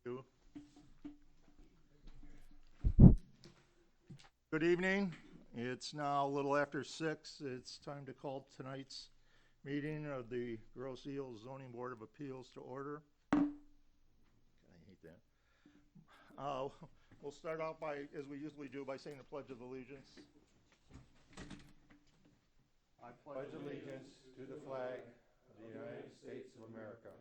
you. Good evening. It's now a little after 6. It's time to call tonight's meeting of the Grosse Ile Zoning Board of Appeals to order. I hate that. We'll start out by, as we usually do, by saying the Pledge of Allegiance. I pledge allegiance to the flag of the United States of America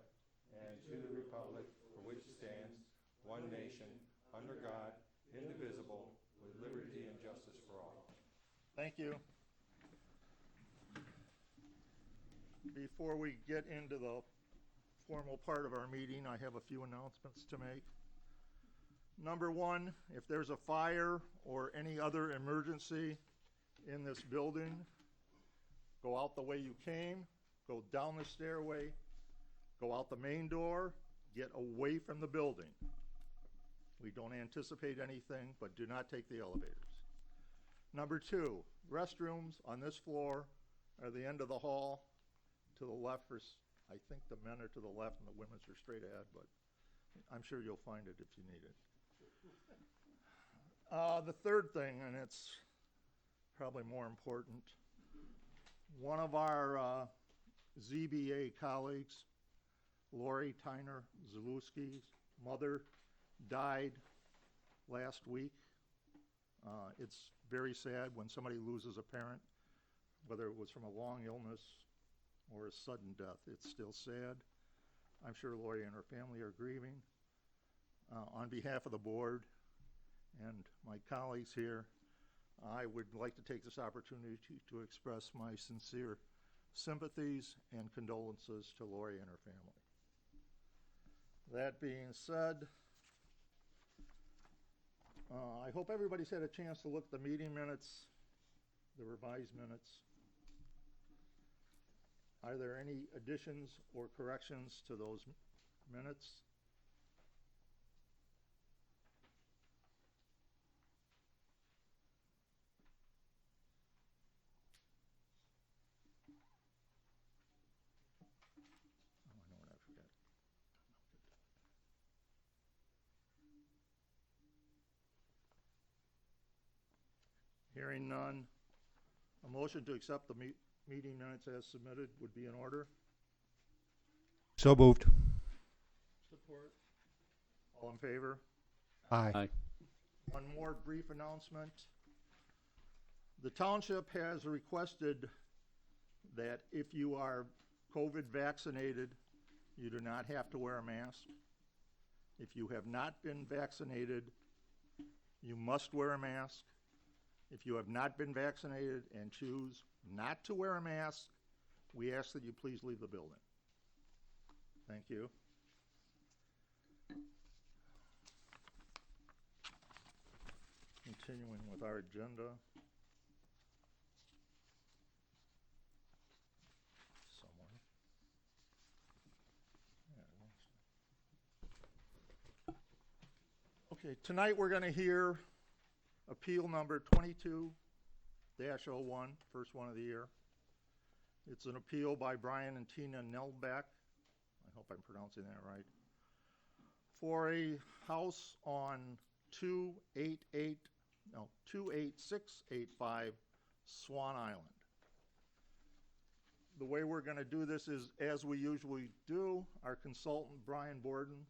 and to the republic for which it stands, one nation, under God, indivisible, with liberty and justice for all. Thank you. Before we get into the formal part of our meeting, I have a few announcements to make. Number one, if there's a fire or any other emergency in this building, go out the way you came, go down the stairway, go out the main door, get away from the building. We don't anticipate anything, but do not take the elevators. Number two, restrooms on this floor are the end of the hall. To the left, I think the men are to the left and the women's are straight ahead, but I'm sure you'll find it if you need it. The third thing, and it's probably more important, one of our ZBA colleagues, Lori Tyner-Zalewski's mother, died last week. It's very sad when somebody loses a parent, whether it was from a long illness or a sudden death. It's still sad. I'm sure Lori and her family are grieving. On behalf of the board and my colleagues here, I would like to take this opportunity to express my sincere sympathies and condolences to Lori and her family. That being said, I hope everybody's had a chance to look at the meeting minutes, the revised minutes. Are there any additions or corrections to those minutes? Oh, I know what I forgot. Hearing none, a motion to accept the meeting minutes as submitted would be in order. So moved. Support. All in favor? Aye. Aye. One more brief announcement. The township has requested that if you are COVID vaccinated, you do not have to wear a mask. If you have not been vaccinated, you must wear a mask. If you have not been vaccinated and choose not to wear a mask, we ask that you please leave the building. Thank you. Continuing with our agenda. Somewhere. Okay, tonight we're going to hear appeal number 22-01, first one of the year. It's an appeal by Brian and Tina Nelbeck. I hope I'm pronouncing that right. For a house on 28685 Swann Island. The way we're going to do this is, as we usually do, our consultant, Brian Borden,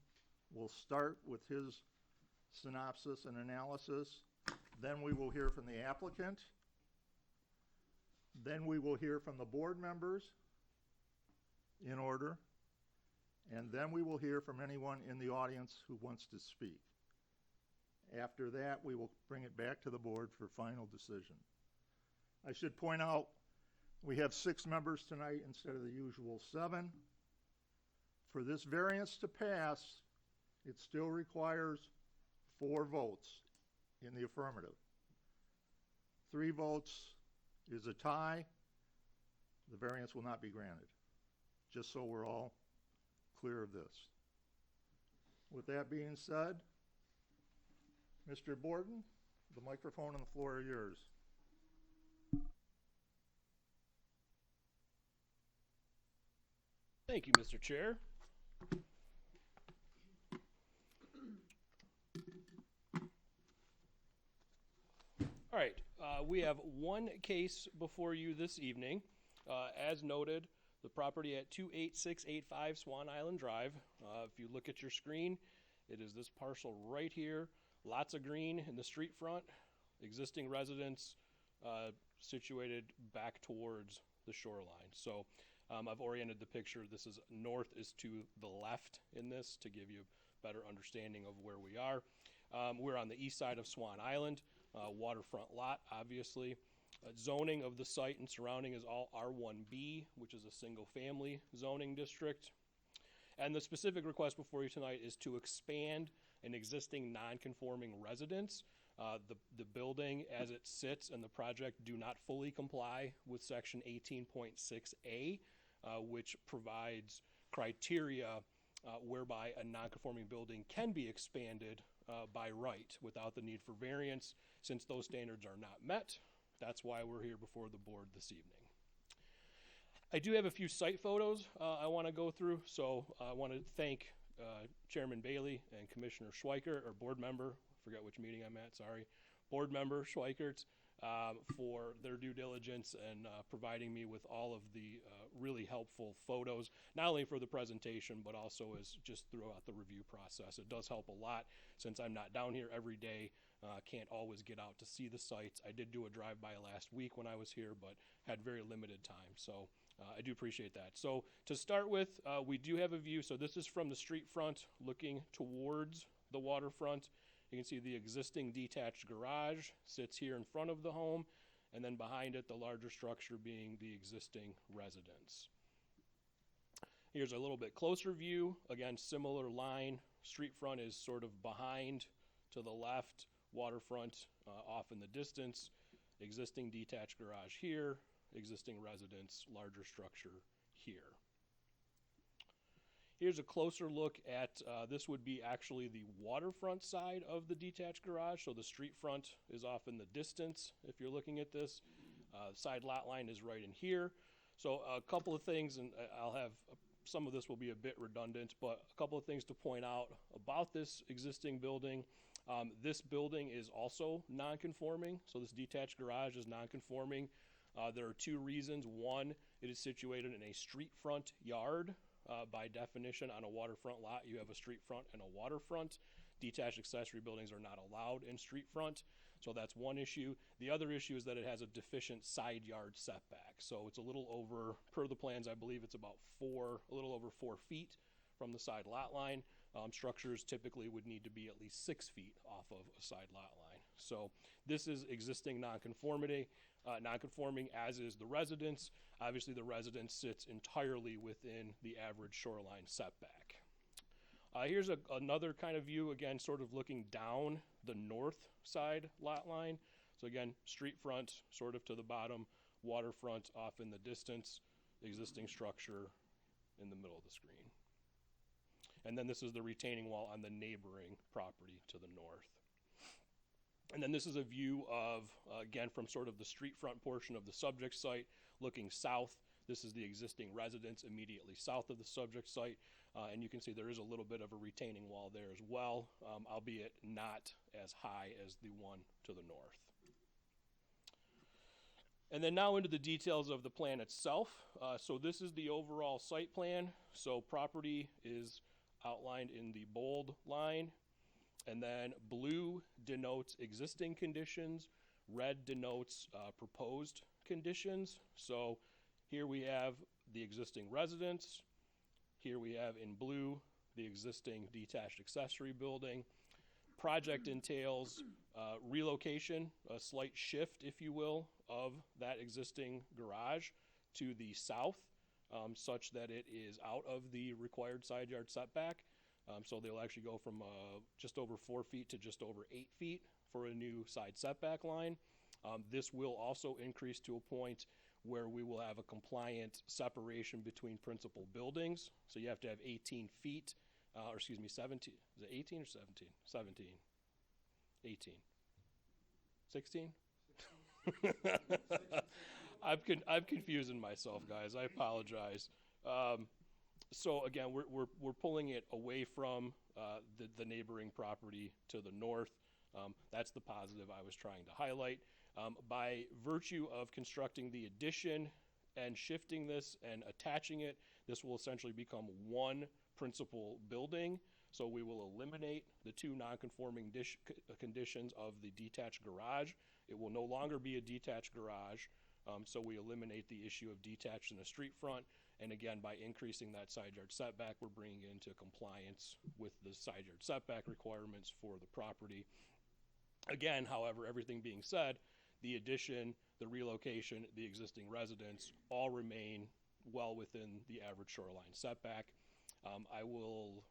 will start with his synopsis and analysis. Then we will hear from the applicant. Then we will hear from the board members in order. And then we will hear from anyone in the audience who wants to speak. After that, we will bring it back to the board for final decision. I should point out, we have 6 members tonight instead of the usual 7. For this variance to pass, it still requires 4 votes in the affirmative. 3 votes is a tie. The variance will not be granted. Just so we're all clear of this. With that being said, Mr. Borden, the microphone and the floor are yours. Thank you, Mr. Chair. All right, we have one case before you this evening. As noted, the property at 28685 Swan Island Drive. If you look at your screen, it is this parcel right here. Lots of green in the street front, existing residence situated back towards the shoreline. So I've oriented the picture. This is north is to the left in this to give you a better understanding of where we are. We're on the east side of Swan Island. Waterfront lot, obviously. Zoning of the site and surrounding is all R1B, which is a single family zoning district. And the specific request before you tonight is to expand an existing non-conforming residence. The building as it sits and the project do not fully comply with section 18.6A, which provides criteria whereby a non-conforming building can be expanded by right without the need for variance. Since those standards are not met, that's why we're here before the board this evening. I do have a few site photos I want to go through, so I want to thank Chairman Bailey and Commissioner Schweikert, or board member, forget which meeting I'm at, sorry, board member Schweikert, for their due diligence and providing me with all of the really helpful photos, not only for the presentation, but also as just throughout the review process. It does help a lot since I'm not down here every day, can't always get out to see the sites. I did do a drive-by last week when I was here, but had very limited time, so I do appreciate that. So to start with, we do have a view. So this is from the street front looking towards the waterfront. You can see the existing detached garage sits here in front of the home, and then behind it, the larger structure being the existing residence. Here's a little bit closer view. Again, similar line. Street front is sort of behind to the left, waterfront off in the distance, existing detached garage here, existing residence, larger structure here. Here's a closer look at, this would be actually the waterfront side of the detached garage. So the street front is off in the distance if you're looking at this. Side lot line is right in here. So a couple of things, and I'll have, some of this will be a bit redundant, but a couple of things to point out about this existing building. This building is also non-conforming. So this detached garage is non-conforming. There are two reasons. One, it is situated in a street front yard. By definition, on a waterfront lot, you have a street front and a waterfront. Detached accessory buildings are not allowed in street front, so that's one issue. The other issue is that it has a deficient side yard setback. So it's a little over, per the plans, I believe it's about a little over 4 feet from the side lot line. Structures typically would need to be at least 6 feet off of a side lot line. So this is existing non-conforming, as is the residence. Obviously, the residence sits entirely within the average shoreline setback. Here's another kind of view, again, sort of looking down the north side lot line. So again, street front sort of to the bottom, waterfront off in the distance, existing structure in the middle of the screen. And then this is the retaining wall on the neighboring property to the north. And then this is a view of, again, from sort of the street front portion of the subject site, looking south. This is the existing residence immediately south of the subject site. And you can see there is a little bit of a retaining wall there as well, albeit not as high as the one to the north. And then now into the details of the plan itself. So this is the overall site plan. So property is outlined in the bold line. And then blue denotes existing conditions, red denotes proposed conditions. So here we have the existing residence. Here we have in blue the existing detached accessory building. Project entails relocation, a slight shift, if you will, of that existing garage to the south, such that it is out of the required side yard setback. So they'll actually go from just over 4 feet to just over 8 feet for a new side setback line. This will also increase to a point where we will have a compliant separation between principal buildings. So you have to have 18 feet, or excuse me, 17. Is it 18 or 17? 17. 18. 16? I'm confusing myself, guys. I apologize. So again, we're pulling it away from the neighboring property to the north. That's the positive I was trying to highlight. By virtue of constructing the addition and shifting this and attaching it, this will essentially become one principal building. So we will eliminate the two non-conforming conditions of the detached garage. It will no longer be a detached garage, so we eliminate the issue of detached in the street front. And again, by increasing that side yard setback, we're bringing it into compliance with the side yard setback requirements for the property. Again, however, everything being said, the addition, the relocation, the existing residence all remain well within the average shoreline setback.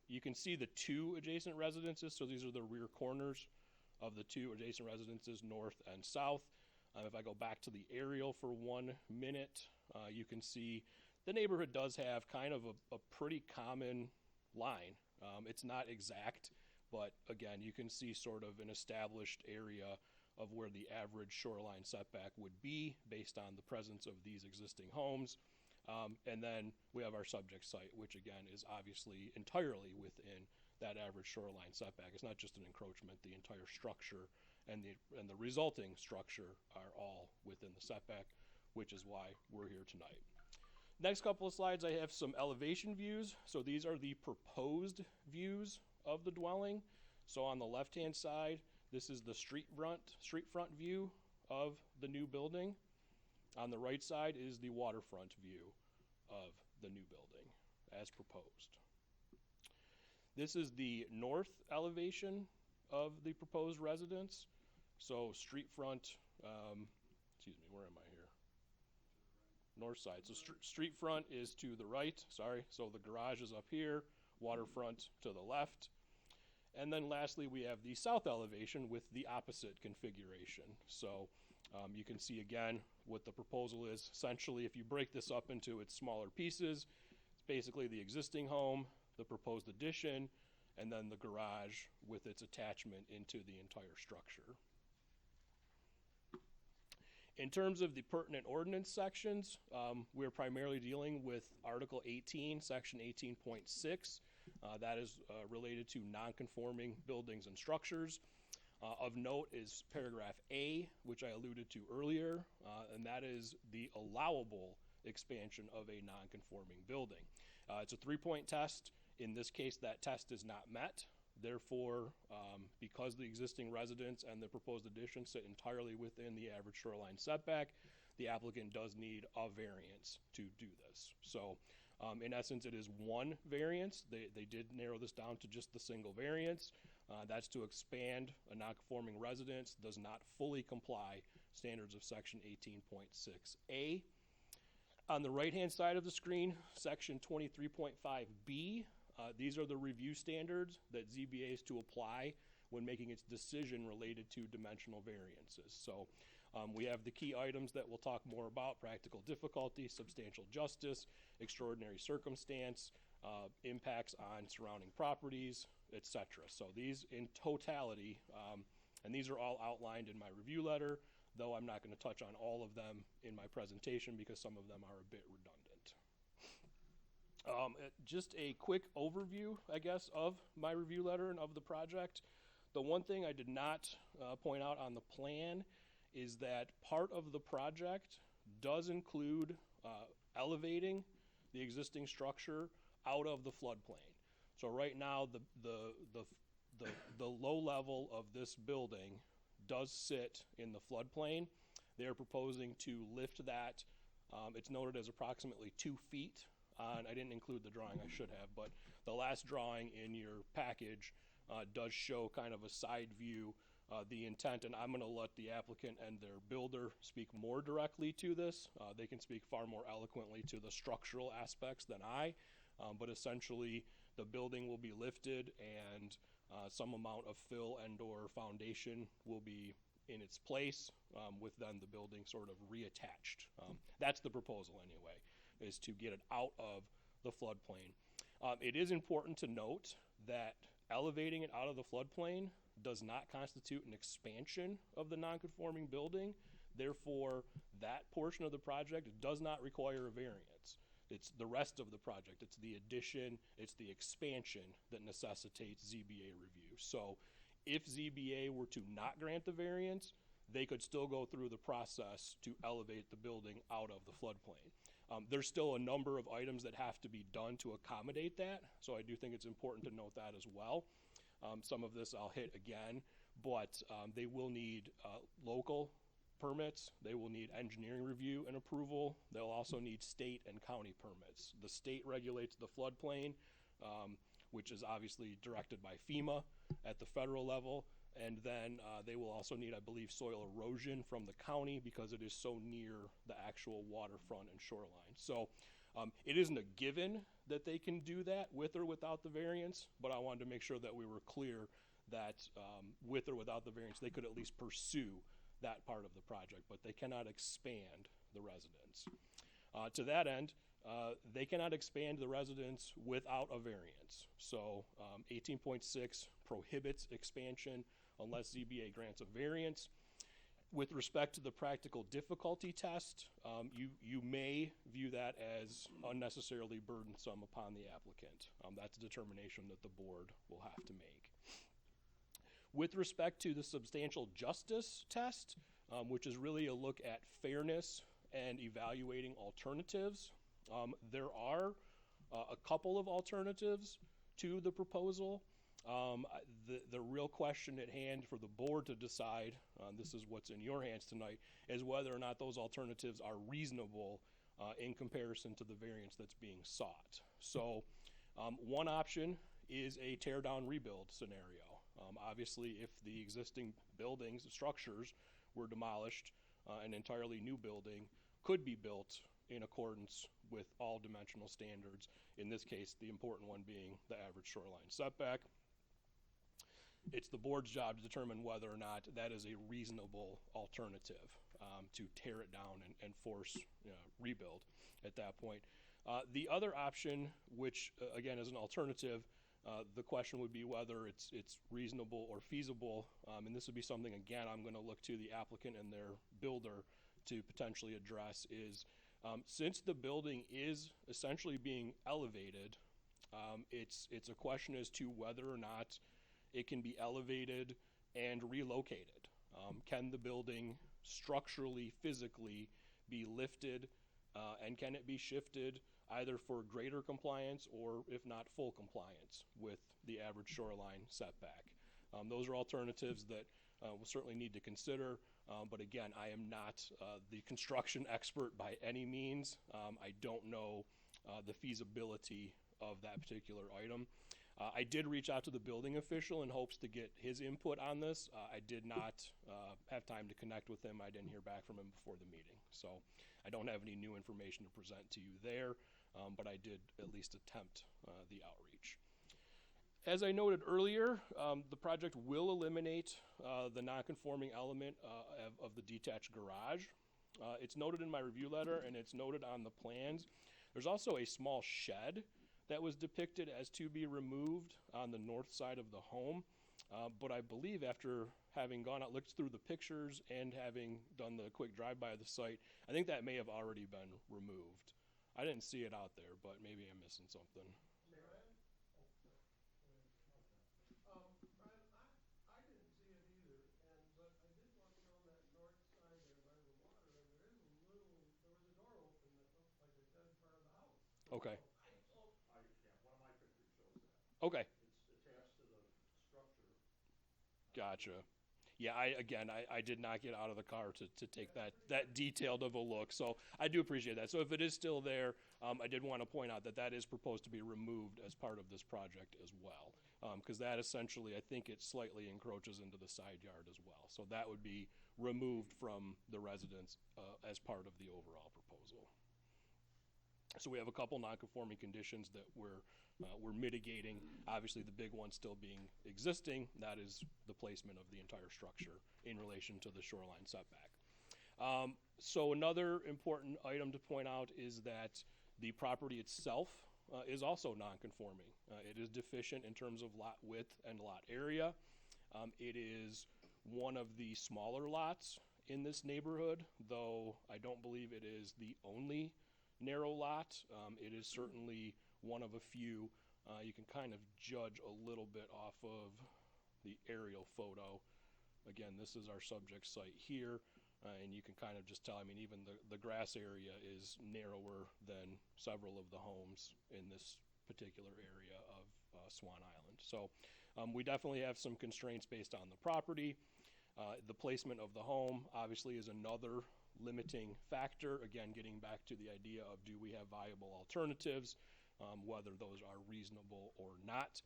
You can see the two adjacent residences, so these are the rear corners of the two adjacent residences, north and south. If I go back to the aerial for 1 minute, you can see the neighborhood does have kind of a pretty common line. It's not exact, but again, you can see sort of an established area of where the average shoreline setback would be based on the presence of these existing homes. And then we have our subject site, which again is obviously entirely within that average shoreline setback. It's not just an encroachment, the entire structure and the resulting structure are all within the setback, which is why we're here tonight. Next couple of slides, I have some elevation views. So these are the proposed views of the dwelling. So on the left-hand side, this is the street front view of the new building. On the right side is the waterfront view of the new building as proposed. This is the north elevation of the proposed residence. So street front, excuse me, where am I here? North side. So street front is to the right, sorry. So the garage is up here, waterfront to the left. And then lastly, we have the south elevation with the opposite configuration. So you can see again what the proposal is. Essentially, if you break this up into its smaller pieces, it's basically the existing home, the proposed addition, and then the garage with its attachment into the entire structure. In terms of the pertinent ordinance sections, we're primarily dealing with Article 18, Section 18.6. That is related to non-conforming buildings and structures. Of note is paragraph A, which I alluded to earlier, and that is the allowable expansion of a non-conforming building. It's a 3-point test. In this case, that test is not met. Therefore, because the existing residence and the proposed addition sit entirely within the average shoreline setback, the applicant does need a variance to do this. So, in essence, it is one variance. They did narrow this down to just the single variance. That's to expand a non-conforming residence, does not fully comply standards of Section 18.6A. On the right-hand side of the screen, Section 23.5B, these are the review standards that ZBA is to apply when making its decision related to dimensional variances. So we have the key items that we'll talk more about: practical difficulty, substantial justice, extraordinary circumstance, impacts on surrounding properties, etc. So these in totality, and these are all outlined in my review letter, though I'm not going to touch on all of them in my presentation because some of them are a bit redundant. Just a quick overview, I guess, of my review letter and of the project. The one thing I did not point out on the plan is that part of the project does include elevating the existing structure out of the floodplain. So right now, the low level of this building does sit in the floodplain. They're proposing to lift that. It's noted as approximately 2 feet. I didn't include the drawing, I should have, but the last drawing in your package does show kind of a side view, the intent, and I'm going to let the applicant and their builder speak more directly to this. They can speak far more eloquently to the structural aspects than I, but essentially the building will be lifted and some amount of fill and or foundation will be in its place, with then the building sort of reattached. That's the proposal anyway, is to get it out of the floodplain. It is important to note that elevating it out of the floodplain does not constitute an expansion of the non-conforming building. Therefore, that portion of the project does not require a variance. It's the rest of the project. It's the addition, it's the expansion that necessitates ZBA review. So if ZBA were to not grant the variance, they could still go through the process to elevate the building out of the floodplain. There's still a number of items that have to be done to accommodate that, so I do think it's important to note that as well. Some of this I'll hit again, but they will need local permits, they will need engineering review and approval, they'll also need state and county permits. The state regulates the floodplain, which is obviously directed by FEMA at the federal level, and then they will also need, I believe, soil erosion from the county because it is so near the actual waterfront and shoreline. So it isn't a given that they can do that with or without the variance, but I wanted to make sure that we were clear that with or without the variance, they could at least pursue that part of the project, but they cannot expand the residence. To that end, they cannot expand the residence without a variance. So 18.6 prohibits expansion unless ZBA grants a variance. With respect to the practical difficulty test, you may view that as unnecessarily burdensome upon the applicant. That's a determination that the board will have to make. With respect to the substantial justice test, which is really a look at fairness and evaluating alternatives, there are a couple of alternatives to the proposal. The real question at hand for the board to decide, this is what's in your hands tonight, is whether or not those alternatives are reasonable in comparison to the variance that's being sought. So one option is a tear down rebuild scenario. Obviously, if the existing buildings, structures were demolished, an entirely new building could be built in accordance with all dimensional standards. In this case, the important one being the average shoreline setback. It's the board's job to determine whether or not that is a reasonable alternative to tear it down and force rebuild at that point. The other option, which again is an alternative, the question would be whether it's reasonable or feasible, and this would be something, again, I'm going to look to the applicant and their builder to potentially address, is since the building is essentially being elevated, it's a question as to whether or not it can be elevated and relocated. Can the building structurally, physically be lifted, and can it be shifted either for greater compliance or, if not, full compliance with the average shoreline setback? Those are alternatives that we'll certainly need to consider, but again, I am not the construction expert by any means. I don't know the feasibility of that particular item. I did reach out to the building official in hopes to get his input on this. I did not have time to connect with him. I didn't hear back from him before the meeting. So I don't have any new information to present to you there, but I did at least attempt the outreach. As I noted earlier, the project will eliminate the non-conforming element of the detached garage. It's noted in my review letter and it's noted on the plans. There's also a small shed that was depicted as to be removed on the north side of the home. But I believe after having gone out, looked through the pictures and having done the quick drive-by of the site, I think that may have already been removed. I didn't see it out there, but maybe I'm missing something. Okay. One of my pictures shows that. Okay. It's attached to the structure. Gotcha. Yeah, I did not get out of the car to take that detailed of a look, so I do appreciate that. So if it is still there, I did want to point out that is proposed to be removed as part of this project as well, because that essentially, I think it slightly encroaches into the side yard as well. So that would be removed from the residence as part of the overall proposal. So we have a couple non-conforming conditions that we're mitigating. Obviously, the big one still being existing, that is the placement of the entire structure in relation to the shoreline setback. So another important item to point out is that the property itself is also non-conforming. It is deficient in terms of lot width and lot area. It is one of the smaller lots in this neighborhood, though I don't believe it is the only narrow lot. It is certainly one of a few. You can kind of judge a little bit off of the aerial photo. again, this is our subject site here, and you can kind of just tell, I mean, even the grass area is narrower than several of the homes in this particular area of Swan Island. So we definitely have some constraints based on the property. The placement of the home obviously is another limiting factor. Again, getting back to the idea of do we have viable alternatives, whether those are reasonable or not.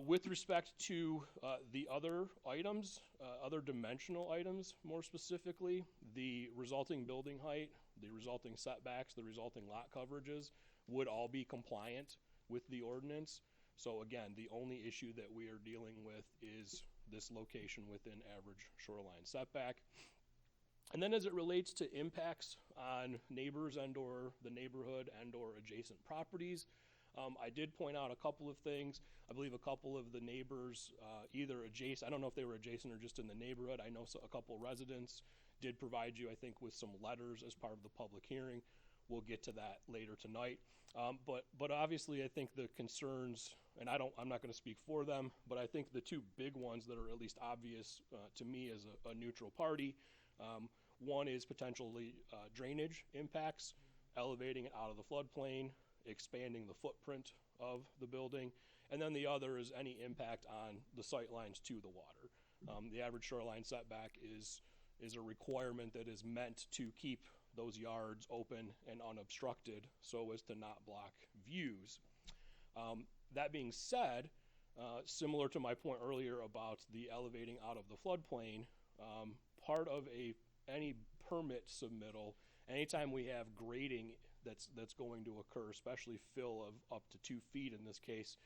With respect to the other items, other dimensional items more specifically, the resulting building height, the resulting setbacks, the resulting lot coverages would all be compliant with the ordinance. So again, the only issue that we are dealing with is this location within average shoreline setback. And then as it relates to impacts on neighbors and or the neighborhood and or adjacent properties, I did point out a couple of things. I believe a couple of the neighbors, either adjacent, I don't know if they were adjacent or just in the neighborhood. I know a couple residents did provide you, I think, with some letters as part of the public hearing. We'll get to that later tonight. But obviously, I think the concerns, and I'm not going to speak for them, but I think the two big ones that are at least obvious to me as a neutral party, one is potentially drainage impacts, elevating it out of the floodplain, expanding the footprint of the building, and then the other is any impact on the sight lines to the water. The average shoreline setback is a requirement that is meant to keep those yards open and unobstructed so as to not block views. That being said, similar to my point earlier about the elevating out of the floodplain, part of any permit submittal, anytime we have grading that's going to occur, especially fill of up to 2 feet in this case,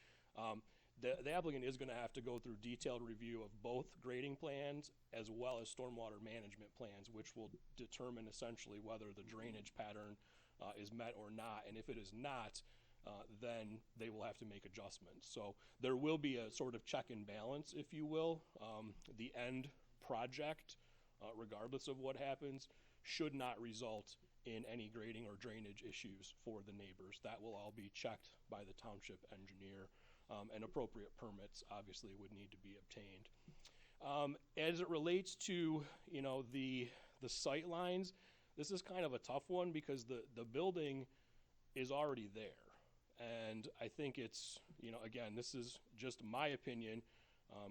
the applicant is going to have to go through detailed review of both grading plans as well as stormwater management plans, which will determine essentially whether the drainage pattern is met or not. And if it is not, then they will have to make adjustments. So there will be a sort of check and balance, if you will. The end project, regardless of what happens, should not result in any grading or drainage issues for the neighbors. That will all be checked by the township engineer, and appropriate permits obviously would need to be obtained. As it relates to the sight lines, this is kind of a tough one because the building is already there, and I think it's again, this is just my opinion,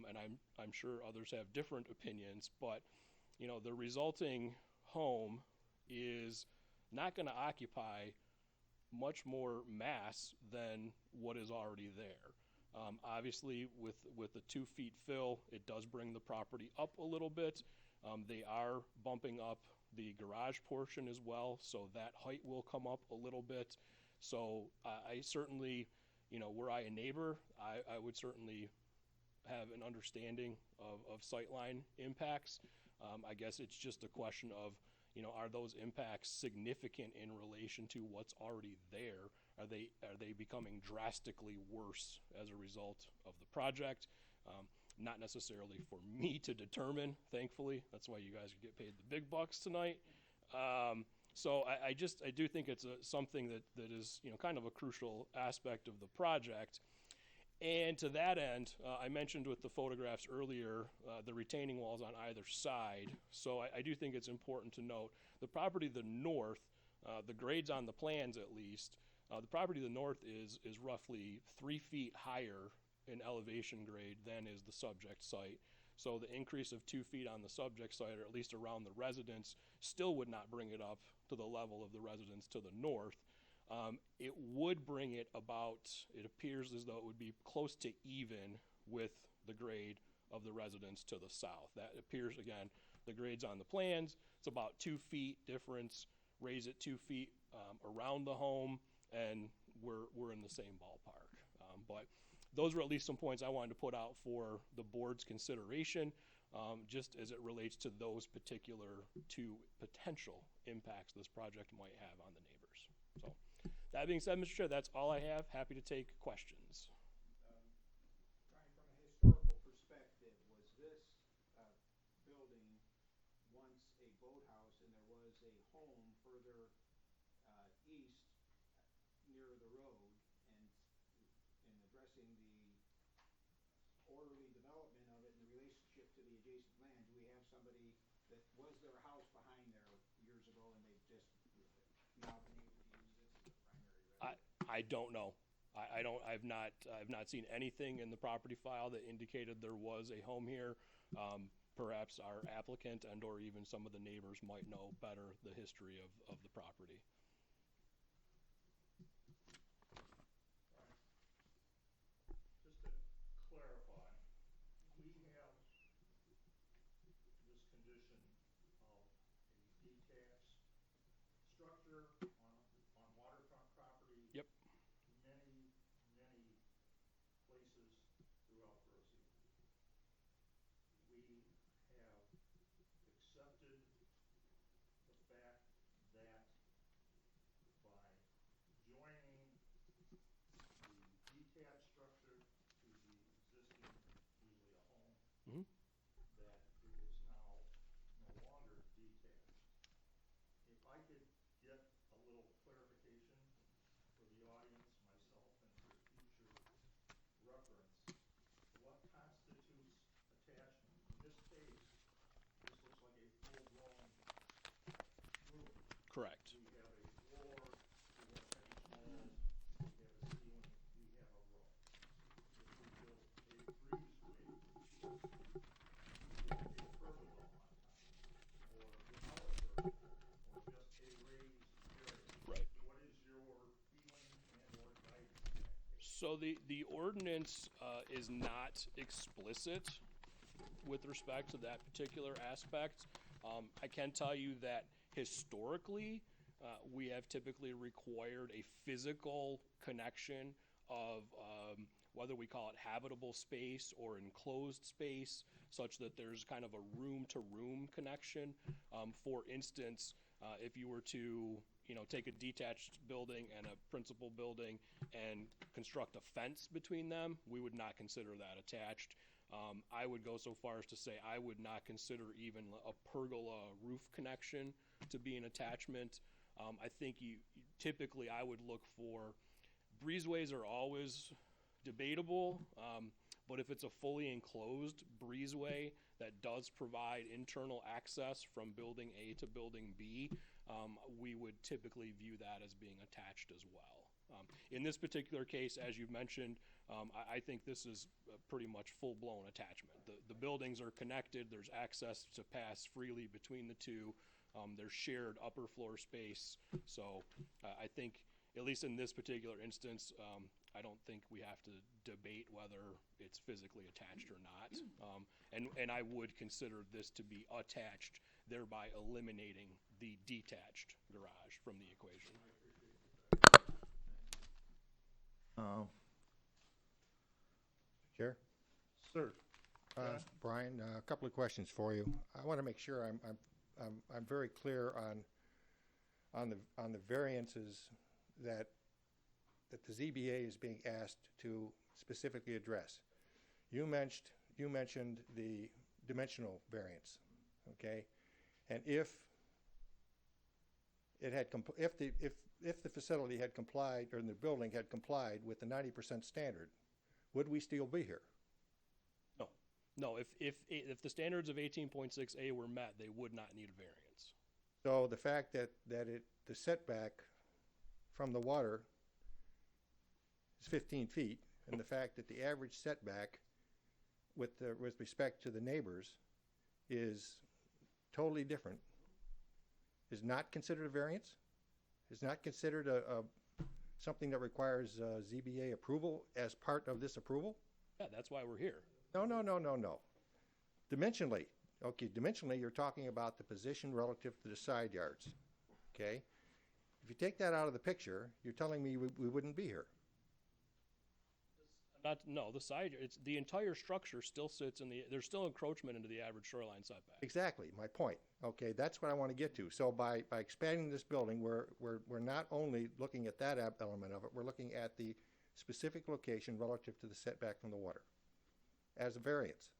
and I'm sure others have different opinions, but the resulting home is not going to occupy much more mass than what is already there. Obviously, with the 2 feet fill, it does bring the property up a little bit. They are bumping up the garage portion as well, so that height will come up a little bit. So I certainly, were I a neighbor, I would certainly have an understanding of sightline impacts. I guess it's just a question of, are those impacts significant in relation to what's already there? Are they becoming drastically worse as a result of the project? Not necessarily for me to determine, thankfully. That's why you guys get paid the big bucks tonight. So I do think it's something that is kind of a crucial aspect of the project. And to that end, I mentioned with the photographs earlier, the retaining walls on either side. So I do think it's important to note the property to the north, the grades on the plans at least, the property to the north is roughly 3 feet higher in elevation grade than is the subject site. So the increase of 2 feet on the subject site, or at least around the residence, still would not bring it up to the level of the residence to the north. It would bring it about, it appears as though it would be close to even with the grade of the residence to the south. That appears, again, the grades on the plans, it's about 2 feet difference, raise it 2 feet around the home, and we're in the same ballpark. But those were at least some points I wanted to put out for the board's consideration, just as it relates to those particular two potential impacts this project might have on the neighbors. So that being said, Mr. Chair, that's all I have. Happy to take questions. Brian, from a historical perspective, was this building once a boathouse and there was a home further east near the road, and in addressing the orderly development of it in the relationship to the adjacent adjacent land, do we have somebody that was their house behind there years ago and they've just now been able to use this as a primary residence? I don't know. I've not seen anything in the property file that indicated there was a home here. Perhaps our applicant and or even some of the neighbors might know better the history of the property. Just to clarify, we have this condition of a detached structure on waterfront property. Yep. Many places throughout Bercy. We have accepted the fact that by joining the detached structure to the existing, usually a home, Mhm. that it is now no longer detached. If I could get a little clarification for the audience, myself, and for future reference, what constitutes attachment? In this case, this looks like a full-blown room. Correct. We have a floor, we have finished walls, we have a ceiling, we have a roof. If we built a breezeway, we built a pergola on top, or without a pergola, or just a raised area. Right. What is your feeling and or guidance in that case? So the ordinance is not explicit with respect to that particular aspect. I can tell you that historically, we have typically required a physical connection of whether we call it habitable space or enclosed space, such that there's kind of a room-to-room connection. For instance, if you were to take a detached building and a principal building and construct a fence between them, we would not consider that attached. I would go so far as to say I would not consider even a pergola roof connection to be an attachment. I think typically I would look for, breezeways are always debatable, but if it's a fully enclosed breezeway that does provide internal access from building A to building B, we would typically view that as being attached as well. In this particular case, as you've mentioned, I think this is pretty much full-blown attachment. The buildings are connected, there's access to pass freely between the two, there's shared upper floor space, so I think, at least in this particular instance, I don't think we have to debate whether it's physically attached or not. And I would consider this to be attached, thereby eliminating the detached garage from the equation. Chair? Sir. Brian, a couple of questions for you. I want to make sure I'm very clear on the variances that the ZBA is being asked to specifically address. You mentioned the dimensional variance, okay? And if the facility had complied, or the building had complied with the 90% standard, would we still be here? No, if the standards of 18.6A were met, they would not need a variance. So the fact that the setback from the water is 15 feet, and the fact that the average setback with respect to the neighbors is totally different, is not considered a variance? Is not considered something that requires ZBA approval as part of this approval? Yeah, that's why we're here. No. Dimensionally, okay, dimensionally you're talking about the position relative to the side yards, okay? If you take that out of the picture, you're telling me we wouldn't be here. The entire structure still sits there's still encroachment into the average shoreline setback. Exactly, my point. Okay, that's what I want to get to. So by expanding this building, we're not only looking at that element of it, we're looking at the specific location relative to the setback from the water as a variance.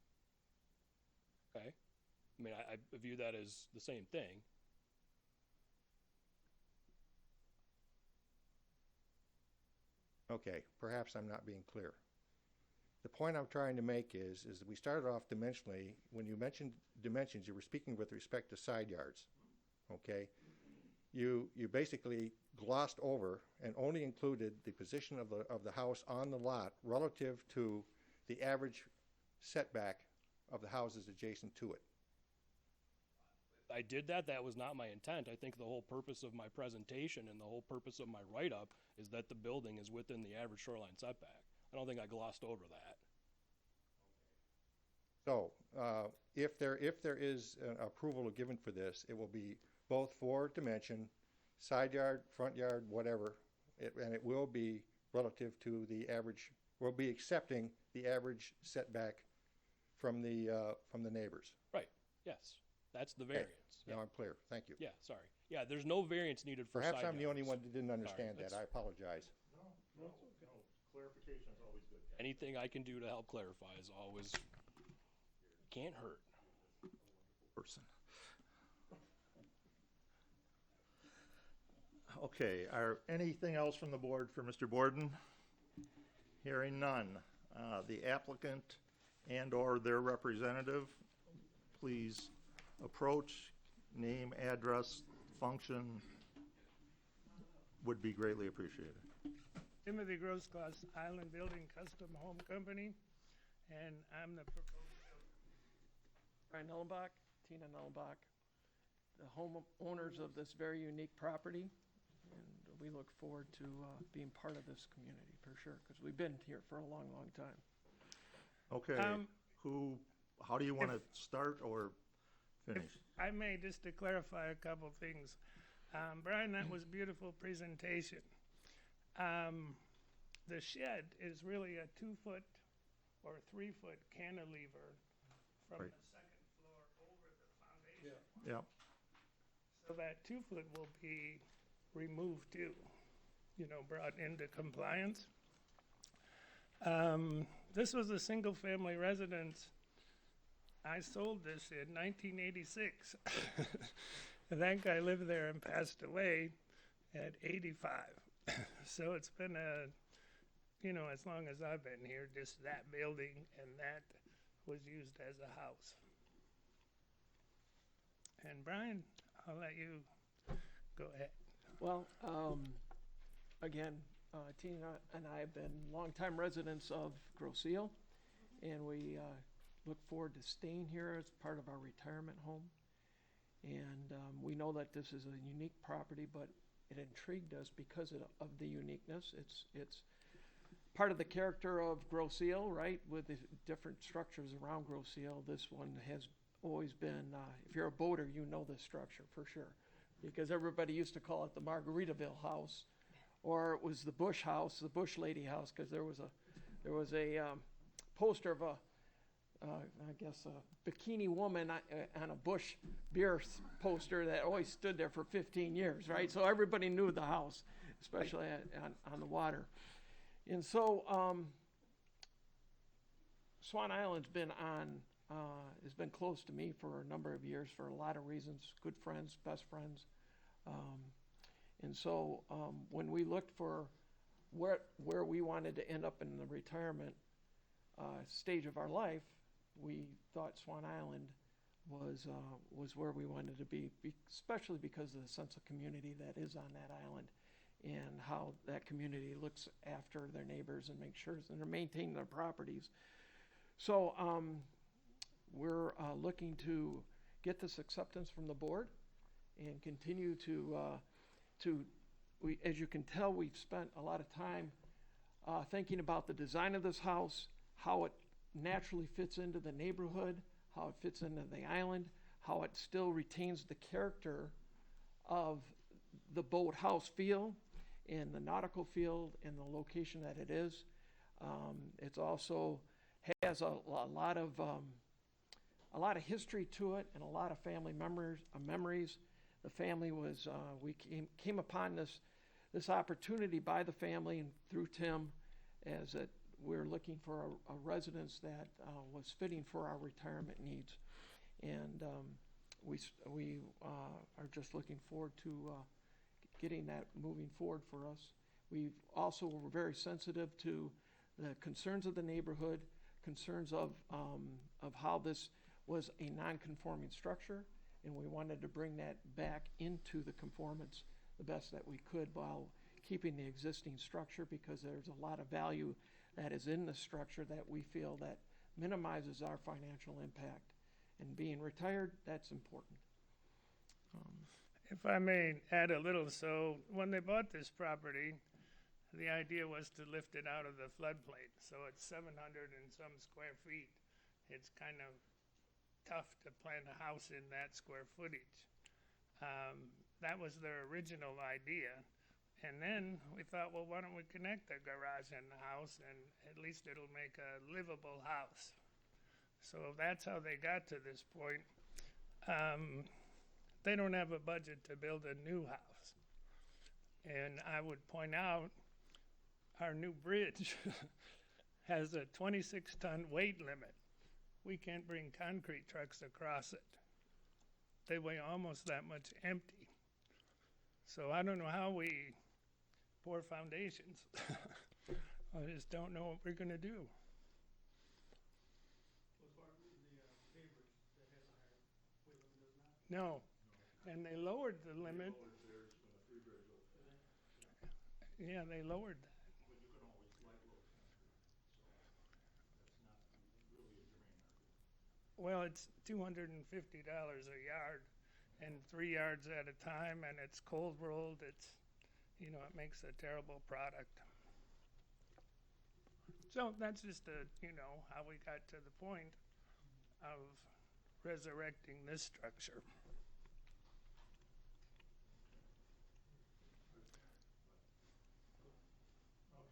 Okay? I mean, I view that as the same thing. Okay, perhaps I'm not being clear. The point I'm trying to make is that we started off dimensionally. When you mentioned dimensions, you were speaking with respect to side yards, okay? You basically glossed over and only included the position of the house on the lot relative to the average setback of the houses adjacent to it. I did that. That was not my intent. I think the whole purpose of my presentation and the whole purpose of my write-up is that the building is within the average shoreline setback. I don't think I glossed over that. So, if there is an approval given for this, it will be both for dimension, side yard, front yard, whatever, and it will be relative to the average. We'll be accepting the average setback from the neighbors. Right. Yes. That's the variance. Now I'm clear. Thank you. Yeah, sorry. Yeah, there's no variance needed for Perhaps side I'm the only yards. one that didn't understand that. that's- I apologize. No, clarification is always good. Anything I can do to help clarify is always, can't hurt. Person. Okay, anything else from the board for Mr. Borden? Hearing none. The applicant and/or their representative, please approach, name, address, function, would be greatly appreciated. Timothy Grossglass, Island Building Custom Home Company, and I'm the proposed builder. Brian Nellenbach, Tina Nellenbach, the homeowners of this very unique property, and we look forward to being part of this community for sure, because we've been here for a long, long time. Okay, how do you want to start or finish? I may, just to clarify a couple things. Brian, that was a beautiful presentation. The shed is really a 2-foot or 3-foot cantilever from Right. the second floor over the foundation. Yep, So that 2-foot will be removed too, brought into compliance. This was a single-family residence. I sold this in 1986. That guy lived there and passed away at 85. So it's been as long as I've been here, just that building, and that was used as a house. And Brian, I'll let you go ahead. Well, again, Tina and I have been longtime residents of Grosse Ile, and we look forward to staying here as part of our retirement home. And we know that this is a unique property, but it intrigued us because of the uniqueness. It's part of the character of Grosse Ile, right? With the different structures around Grosse Ile, this one has always been, if you're a boater, you know this structure for sure. Because everybody used to call it the Margaritaville house, or it was the Bush house, the Bush lady house, because there was a poster of a bikini woman on a Bush beer poster that always stood there for 15 years, right? So everybody knew the house, especially on the water. And so Swann Island's has been close to me for a number of years for a lot of reasons, good friends, best friends. And so when we looked for where we wanted to end up in the retirement stage of our life, we thought Swann Island was where we wanted to be, especially because of the sense of community that is on that island and how that community looks after their neighbors and makes sure that they're maintaining their properties. So we're looking to get this acceptance from the board and continue as you can tell, we've spent a lot of time thinking about the design of this house, how it naturally fits into the neighborhood, how it fits into the island, how it still retains the character of the boathouse feel and the nautical field and the location that it is. It also has a lot of history to it and a lot of family memories. The family was we came upon this opportunity by the family and through Tim, as that we're looking for a residence that was fitting for our retirement needs, and we are just looking forward to getting that moving forward for us. We also were very sensitive to the concerns of the neighborhood. concerns of how this was a non-conforming structure, and we wanted to bring that back into the conformance the best that we could while keeping the existing structure, because there's a lot of value that is in the structure that we feel that minimizes our financial impact. And being retired, that's important. If I may add a little, so when they bought this property, the idea was to lift it out of the floodplain. So it's 700 and some square feet. It's kind of tough to plant a house in that square footage. That was their original idea. And then we thought, well, why don't we connect the garage and the house, and at least it'll make a livable house. So that's how they got to this point. They don't have a budget to build a new house. And I would point out our new bridge has a 26-ton weight limit. We can't bring concrete trucks across it. They weigh almost that much empty. So I don't know how we pour foundations. I just don't know what we're going to do. No. And they lowered the limit. Yeah, they lowered that. But you can always light load concrete, so that's not really a germane argument. Well, it's $250 a yard, and 3 yards at a time, and it's cold rolled. It's, you know, it makes a terrible product. So that's just how we got to the point of resurrecting this structure.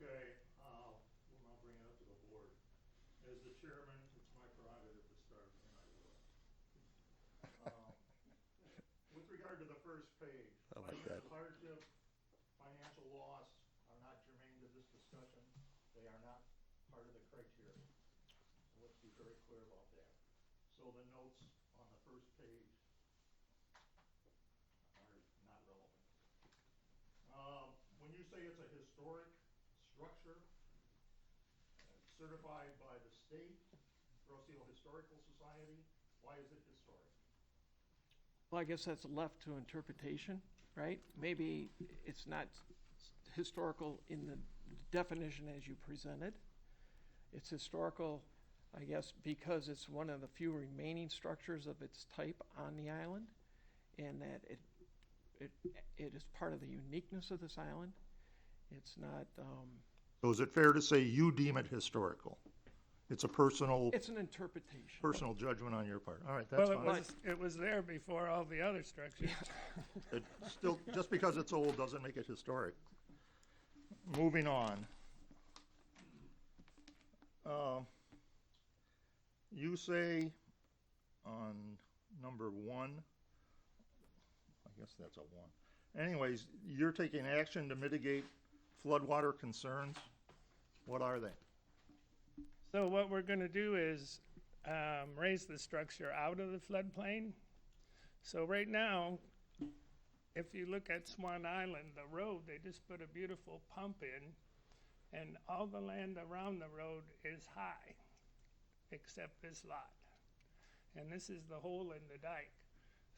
Okay, we'll now bring it up to the board. As the chairman, it's my prerogative to start, and I will. With regard to the first page, financial hardship, financial loss are not germane to this discussion. They are not part of the criteria. So let's be very clear about that. So the notes on the first page are not relevant. When you say it's a historic structure, certified by the state, Roseau Historical Society, why is it historic? Well, I guess that's left to interpretation, right? Maybe it's not historical in the definition as you presented. It's historical, I guess, because it's one of the few remaining structures of its type on the island, and that it is part of the uniqueness of this island. It's not. So is it fair to say you deem it historical? It's a personal It's an interpretation. personal judgment on your part. All right, that's Well, fine. it was there before all the other structures. It still, just because it's old doesn't make it historic. Moving on. You say on number 1, I guess that's a 1. Anyways, you're taking action to mitigate floodwater concerns. What are they? So what we're going to do is raise the structure out of the floodplain. So right now, if you look at Swann Island, the road, they just put a beautiful pump in, and all the land around the road is high, except this lot. And this is the hole in the dike.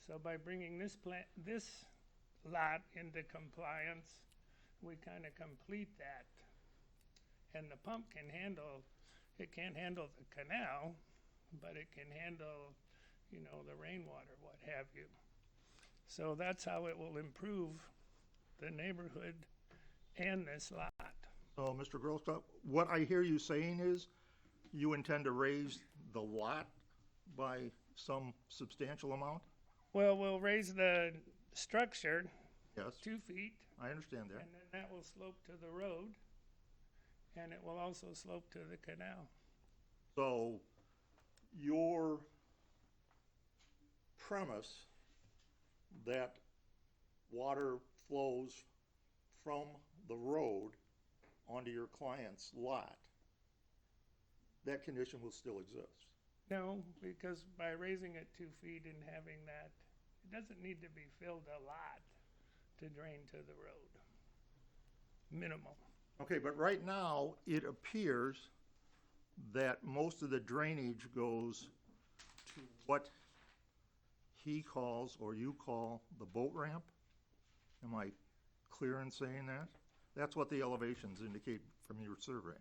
So by bringing this lot into compliance, we kind of complete that. And the pump can handle, it can't handle the canal, but it can handle, the rainwater, what have you. So that's how it will improve the neighborhood and this lot. So, Mr. Grosskopf, what I hear you saying is you intend to raise the lot by some substantial amount? Well, we'll raise the structure Yes, 2 feet, I understand that. and then that will slope to the road, and it will also slope to the canal. So your premise that water flows from the road onto your client's lot, that condition will still exist. No, because by raising it 2 feet and having that, it doesn't need to be filled a lot to drain to the road. Minimal. Okay, but right now, it appears that most of the drainage goes to what he calls, or you call, the boat ramp? Am I clear in saying that? That's what the elevations indicate from your survey.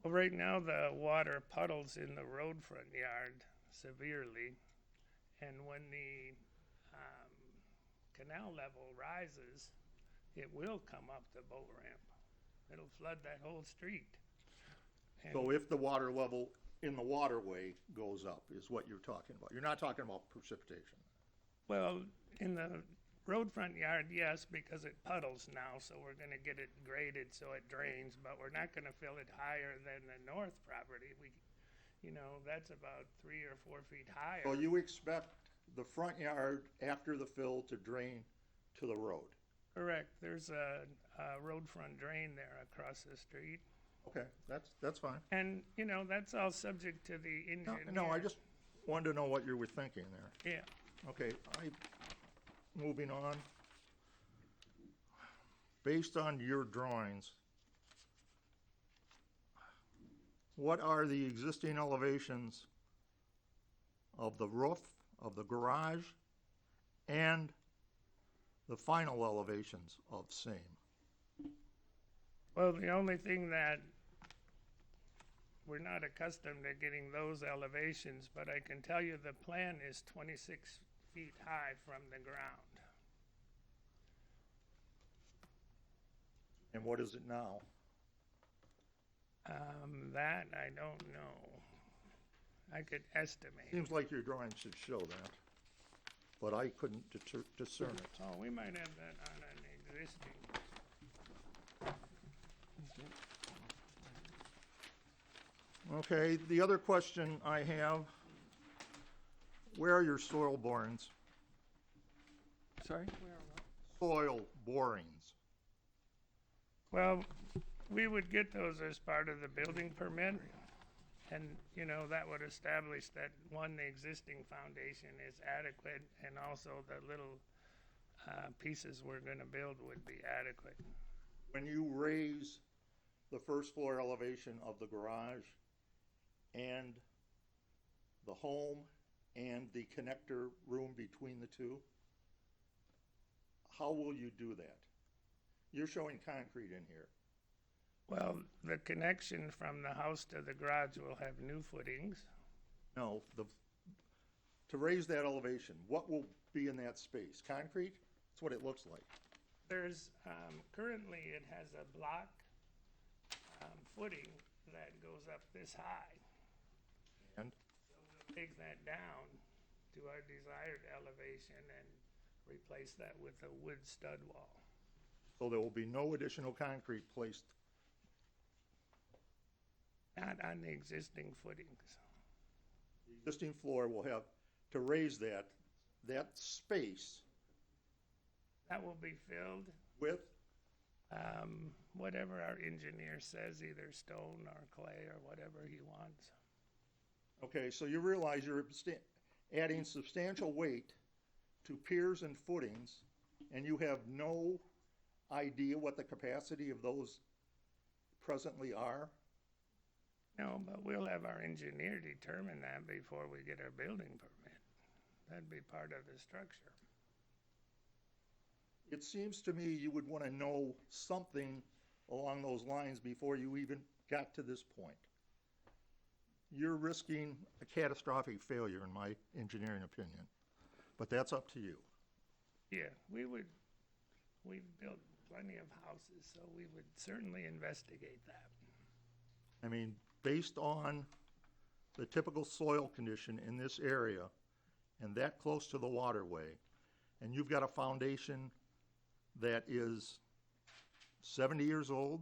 Well, right now the water puddles in the road front yard severely, and when the canal level rises, it will come up the boat ramp. It'll flood that whole street. And So if the water level in the waterway goes up, is what you're talking about. You're not talking about precipitation. well, in the road front yard, yes, because it puddles now, so we're gonna get it graded so it drains, but we're not gonna fill it higher than the north property. That's about 3 or 4 feet higher. So you expect the front yard after the fill to drain to the road? Correct. There's a road front drain there across the street. Okay, that's fine. And, that's all subject to the engineer. No, I just wanted to know what you were thinking there. Yeah. Okay, moving on. Based on your drawings, what are the existing elevations of the roof, of the garage, and the final elevations of same? Well, the only thing that we're not accustomed to getting those elevations, but I can tell you the plan is 26 feet high from the ground. And what is it now? That I don't know. I could estimate. Seems like your drawings should show that, but I couldn't discern it. Oh, we might have that on an existing. Okay, the other question I have, where are your soil borings? Sorry? Soil borings. Well, we would get those as part of the building permit. And, that would establish that, one, the existing foundation is adequate, and also the little pieces we're gonna build would be adequate. When you raise the first floor elevation of the garage and the home and the connector room between the two, how will you do that? You're showing concrete in here. Well, the connection from the house to the garage will have new footings. No, to raise that elevation, what will be in that space? Concrete? That's what it looks like. There's, currently it has a block footing that goes up this high. And So we'll take that down to our desired elevation and replace that with a wood stud wall. so there will be no additional concrete placed. Not on the existing footings. The existing floor will have, to raise that space That will be filled, with, whatever our engineer says, either stone or clay or whatever he wants. okay, so you realize you're adding substantial weight to piers and footings, and you have no idea what the capacity of those presently are? No, but we'll have our engineer determine that before we get our building permit. That'd be part of the structure. It seems to me you would want to know something along those lines before you even got to this point. You're risking a catastrophic failure, in my engineering opinion, but that's up to you. Yeah, we've built plenty of houses, so we would certainly investigate that. I mean, based on the typical soil condition in this area and that close to the waterway, and you've got a foundation that is 70 years old,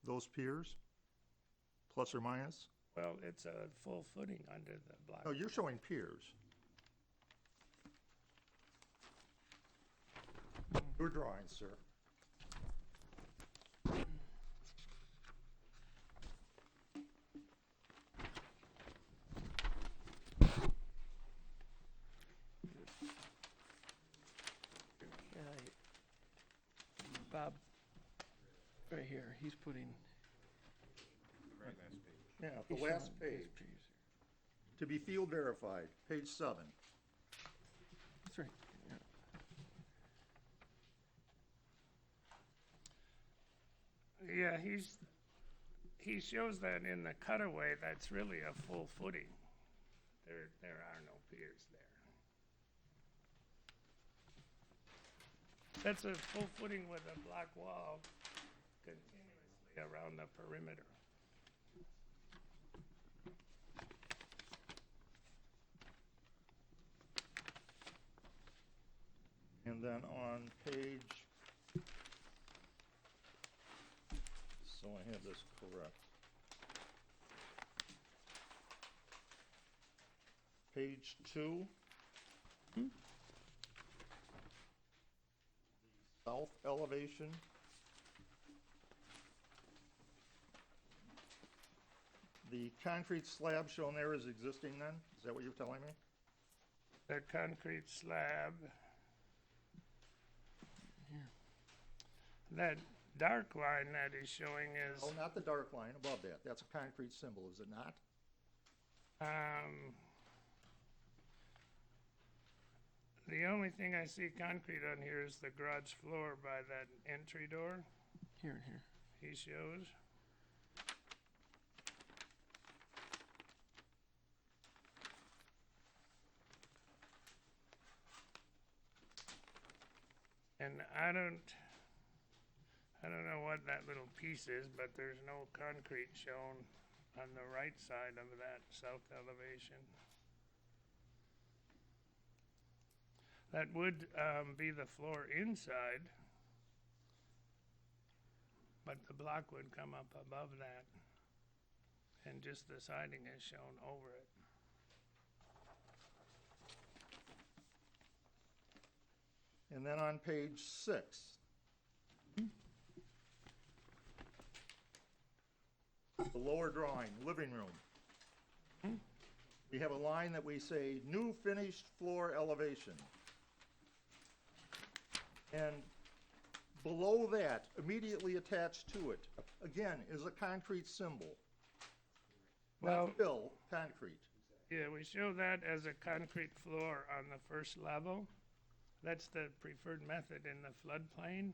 those piers, plus or minus? Well, it's a full footing under the block. No, you're showing piers. Your drawings, sir. Bob, right here, he's putting, Yeah, the last page. To be field verified, page 7. That's right. Yeah. Yeah, he shows that in the cutaway, that's really a full footing. There are no piers there. That's a full footing with a block wall continuously around the perimeter. And then on page, so I have this correct. Page 2. South elevation. The concrete slab shown there is existing then? Is that what you're telling me? The concrete slab. That dark line that he's showing is, Oh, not the dark line above that. That's a concrete symbol, is it not? the only thing I see concrete on here is the garage floor by that entry door Here and here. he shows. And I don't know what that little piece is, but there's no concrete shown on the right side of that south elevation. That would be the floor inside, but the block would come up above that, and just the siding is shown over it. And then on page 6. The lower drawing, living room. We have a line that we say, new finished floor elevation. And below that, immediately attached to it, again, is a concrete symbol. Well- Not fill, concrete. Yeah, we show that as a concrete floor on the first level. That's the preferred method in the floodplain,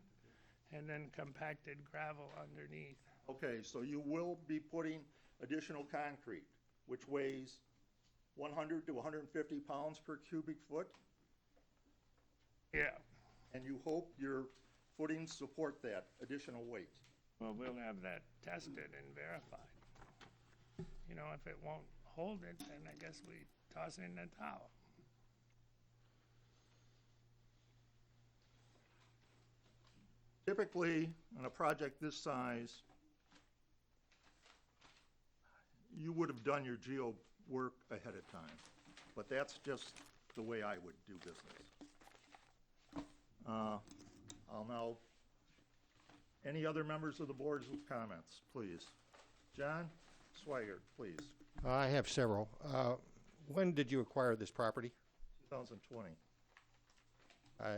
and then compacted gravel underneath. Okay, so you will be putting additional concrete, which weighs 100 to 150 pounds per cubic foot, Yeah, and you hope your footings support that additional weight. well, we'll have that tested and verified. You know, if it won't hold it, then I guess we toss in the towel. Typically, on a project this size, you would have done your geo work ahead of time, but that's just the way I would do business. I'll now, any other members of the board with comments, please? John Swigert, please, I have several. When did you acquire this property? 2020.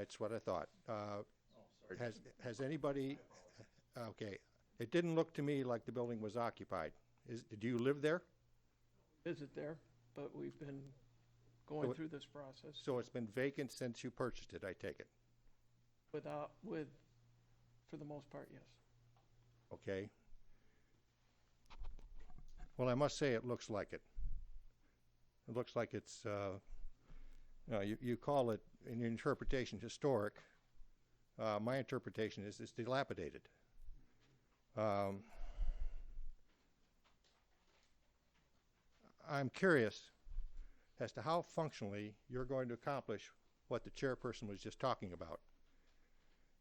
It's what I thought. Sorry. Has anybody, okay, it didn't look to me like the building was occupied. Do you live there? Visit there, but we've been going through this process So it's been vacant since you purchased it, I take it, for the most part, yes. okay? Well, I must say it looks like it. It looks like it's, you call it, in your interpretation, historic. My interpretation is it's dilapidated. I'm curious as to how functionally you're going to accomplish what the chairperson was just talking about.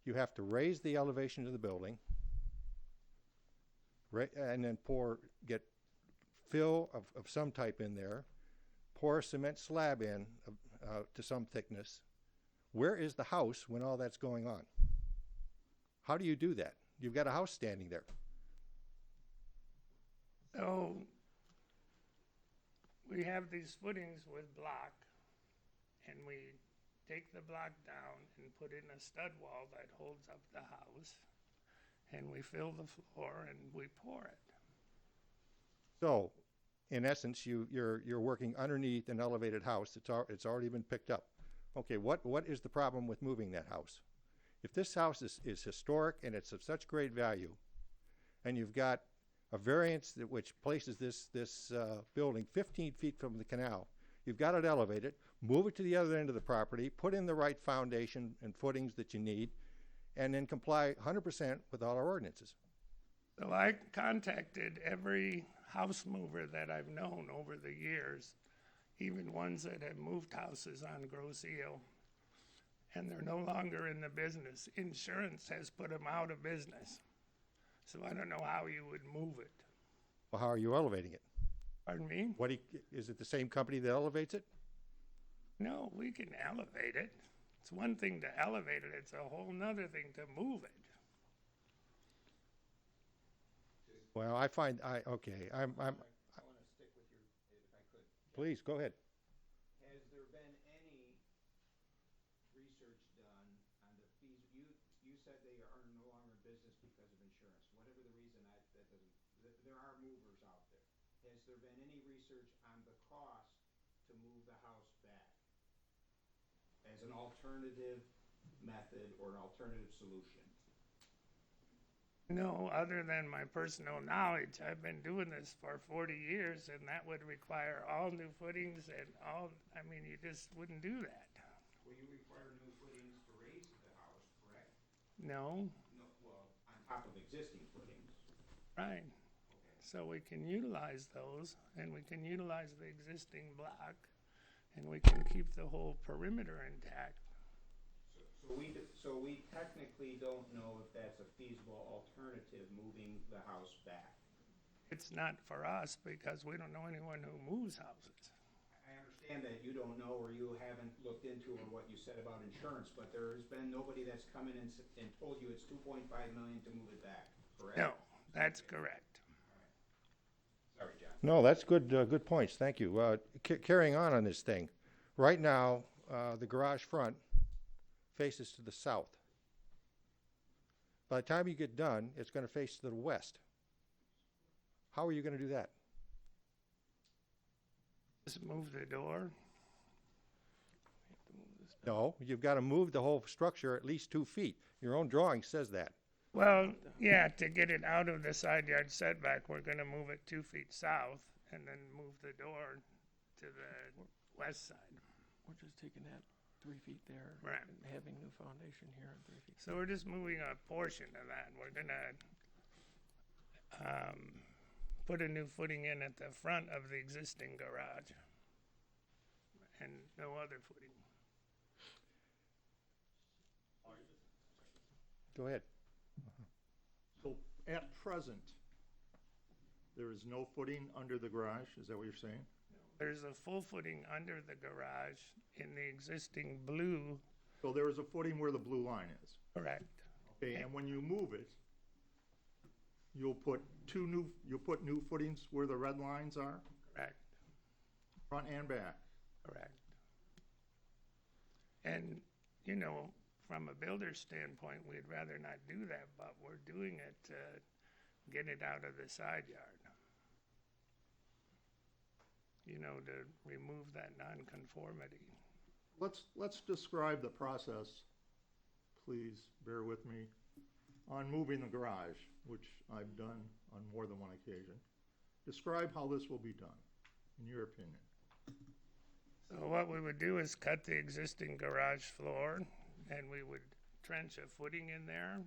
You have to raise the elevation of the building, and then get fill of some type in there, pour a cement slab in to some thickness. Where is the house when all that's going on? How do you do that? You've got a house standing there. So we have these footings with block, and we take the block down and put in a stud wall that holds up the house, and we fill the floor and we pour it. So, in essence, you're working underneath an elevated house. It's already been picked up. Okay, what is the problem with moving that house? If this house is historic and it's of such great value, and you've got a variance which places this building 15 feet from the canal, you've got it elevated, move it to the other end of the property, put in the right foundation and footings that you need, and then comply 100% with all our ordinances. So I contacted every house mover that I've known over the years, even ones that have moved houses on Grosse Ile, and they're no longer in the business. Insurance has put them out of business. So I don't know how you would move it. Well, how are you elevating it? Pardon me? Is it the same company that elevates it? No, we can elevate it. It's one thing to elevate it, it's a whole nother thing to move it. Well, okay, I want to stick with your, if I could. please, go ahead. Has there been any research done on the fees? You said they are no longer in business because of insurance. Whatever the reason, that doesn't, there are movers out there. Has there been any research on the cost to move the house back as an alternative method or an alternative solution? No, other than my personal knowledge. I've been doing this for 40 years, and that would require all new footings and you just wouldn't do that. Well, you require new footings to raise the house, correct? No, No, well, on top of existing footings. right. Okay. So we can utilize those, and we can utilize the existing block, and we can keep the whole perimeter intact. So we technically don't know if that's a feasible alternative, moving the house back. It's not for us because we don't know anyone who moves houses. I understand that you don't know, or you haven't looked into, or what you said about insurance, but there has been nobody that's come in and told you it's 2.5 million to move it back, correct? No, that's correct. Sorry, John. No, that's good points, thank you. Carrying on this thing, right now, the garage front faces to the south. By the time you get done, it's going to face to the west. How are you going to do that? Just move the door. No, you've got to move the whole structure at least 2 feet. Your own drawing says that. Well, yeah, to get it out of the side yard setback, we're gonna move it 2 feet south and then move the door to the west side. We're just taking that 3 feet there. Right. And having new foundation here and 3 feet. So we're just moving a portion of that. We're gonna put a new footing in at the front of the existing garage and no other footing. Go ahead. So at present, there is no footing under the garage, is that what you're saying? There's a full footing under the garage in the existing blue. So there is a footing where the blue line is. Correct. Okay, and when you move it, you'll put new footings where the red lines are, Correct. front and back. Correct. And, you know, from a builder's standpoint, we'd rather not do that, but we're doing it to get it out of the side yard. You know, to remove that non-conformity. Let's describe the process, please, bear with me, on moving the garage, which I've done on more than one occasion. Describe how this will be done, in your opinion. So what we would do is cut the existing garage floor, and we would trench a footing in there,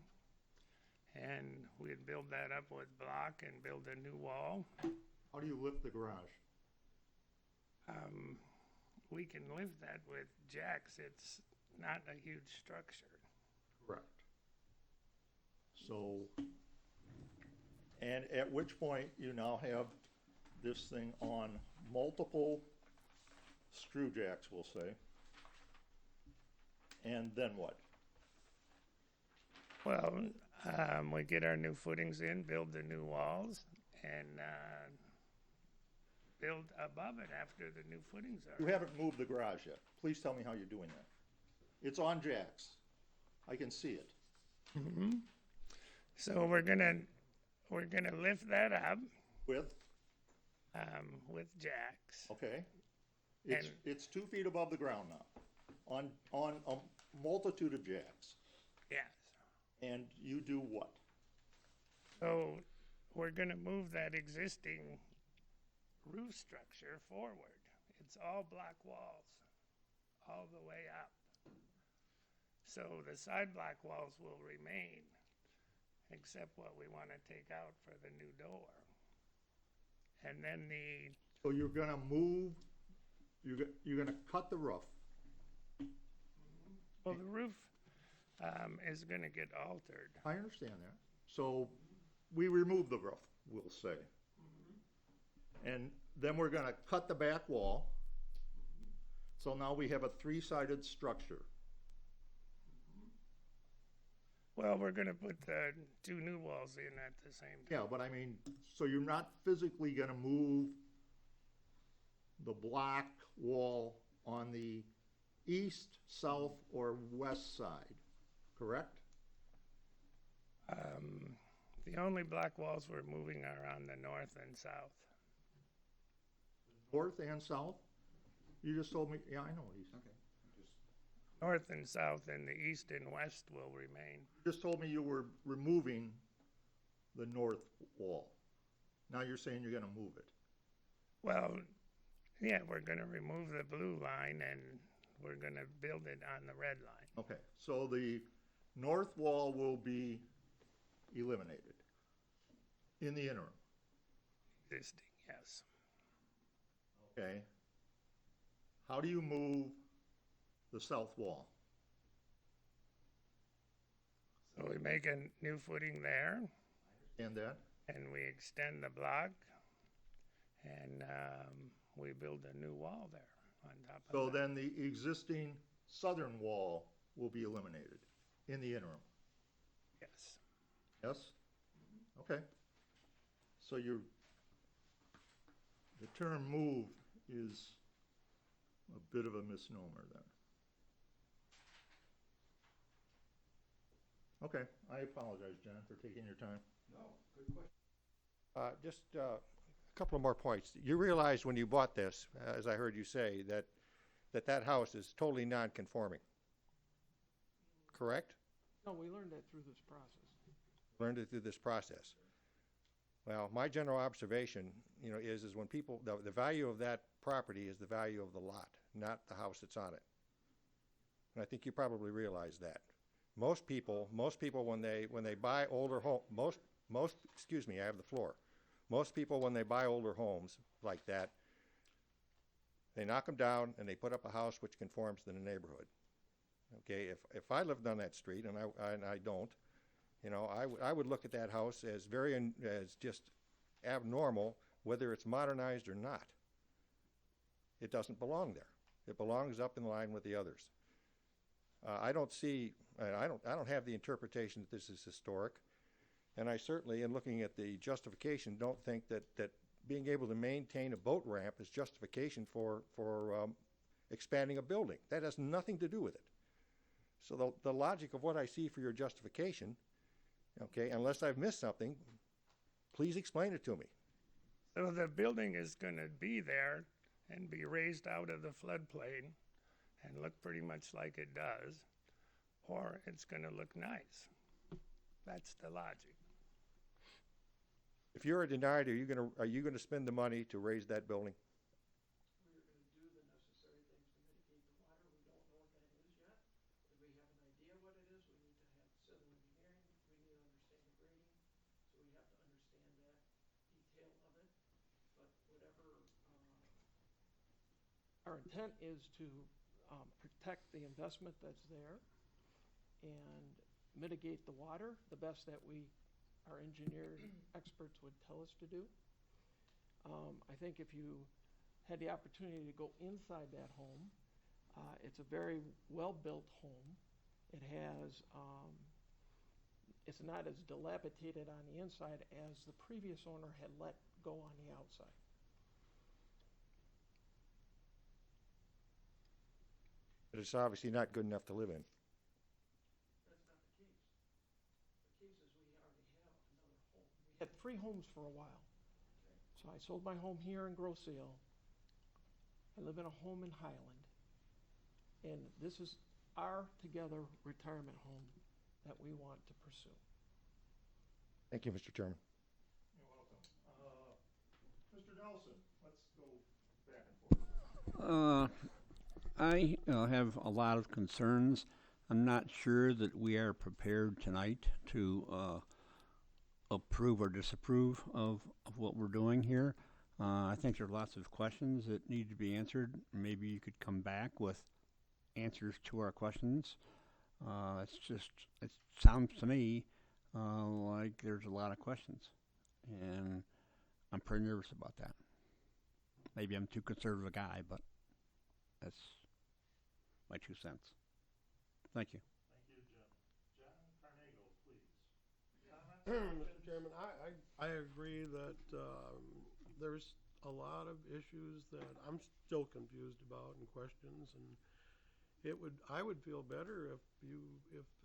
and we'd build that up with block and build a new wall. How do you lift the garage? We can lift that with jacks. It's not a huge structure. Correct. So, and at which point you now have this thing on multiple screw jacks, we'll say. And then what? Well, we get our new footings in, build the new walls, and build above it after the new footings are. You haven't moved the garage yet. Please tell me how you're doing that. It's on jacks. I can see it. So we're gonna lift that up With? with jacks. Okay? And- It's 2 feet above the ground now, on a multitude of jacks. Yes. And you do what? So we're going to move that existing roof structure forward. It's all block walls, all the way up. So the side block walls will remain, except what we want to take out for the new door. And then So you're gonna move, you're gonna cut the roof. the roof is going to get altered. I understand that. So we remove the roof, we'll say. And then we're gonna cut the back wall. So now we have a 3-sided structure. Well, we're going to put the 2 new walls in at the same time. Yeah, but I mean, so you're not physically gonna move the block wall on the east, south, or west side, correct? The only block walls we're moving are on the north and south. North and south? You just told me, yeah, I know east. Okay. North and south, and the east and west will remain. You just told me you were removing the north wall. Now you're saying you're gonna move it. Well, yeah, we're going to remove the blue line and we're going to build it on the red line. Okay, so the north wall will be eliminated in the interim, Existing, yes. okay? How do you move the south wall? So we make a new footing there, And that? and we extend the block, and we build a new wall there on top of So that. then the existing southern wall will be eliminated in the interim, Yes. yes? Okay. So the term move is a bit of a misnomer then. Okay, I apologize, John, for taking your time. Just a couple of more points. You realized when you bought this, as I heard you say, that house is totally non-conforming, correct? No, we learned that through this process. Learned it through this process. Well, my general observation, is when people, the value of that property is the value of the lot, not the house that's on it. And I think you probably realize that. Most people when they buy older excuse me, I have the floor. Most people when they buy older homes like that, they knock them down and they put up a house which conforms to the neighborhood. Okay, if I lived on that street, and I don't, I would look at that house as as just abnormal, whether it's modernized or not. It doesn't belong there. It belongs up in line with the others. I don't have the interpretation that this is historic, and I certainly, in looking at the justification, don't think that being able to maintain a boat ramp is justification for expanding a building. That has nothing to do with it. So the logic of what I see for your justification, okay, unless I've missed something, please explain it to me. So the building is going to be there and be raised out of the floodplain and look pretty much like it does, or it's going to look nice. That's the logic. If you're a denied, are you gonna spend the money to raise that building? We're going to do the necessary things to mitigate the water. We don't know what that is yet. Do we have an idea what it is? We need to have civil engineering. We need to understand the grading. So we have to understand that detail of it. But whatever, our intent is to protect the investment that's there and mitigate the water the best that our engineer experts would tell us to do. I think if you had the opportunity to go inside that home, it's a very well-built home. It has, it's not as dilapidated on the inside as the previous owner had let go on the outside. But it's obviously not good enough to live in. That's not the case. The case is we already have another home. We had 3 homes for a while. So I sold my home here in Grosse Ile. I live in a home in Highland. And this is our together retirement home that we want to pursue. Thank you, Mr. Chairman. You're welcome. Mr. Nelson, let's go back and forth. I have a lot of concerns. I'm not sure that we are prepared tonight to approve or disapprove of what we're doing here. I think there are lots of questions that need to be answered. Maybe you could come back with answers to our questions. It sounds to me like there's a lot of questions, and I'm pretty nervous about that. Maybe I'm too conservative a guy, but that's my 2 cents. Thank you. Thank you, Jim. John Carnago, please. Comments? Mr. Chairman, I agree that there's a lot of issues that I'm still confused about and questions, and I would feel better if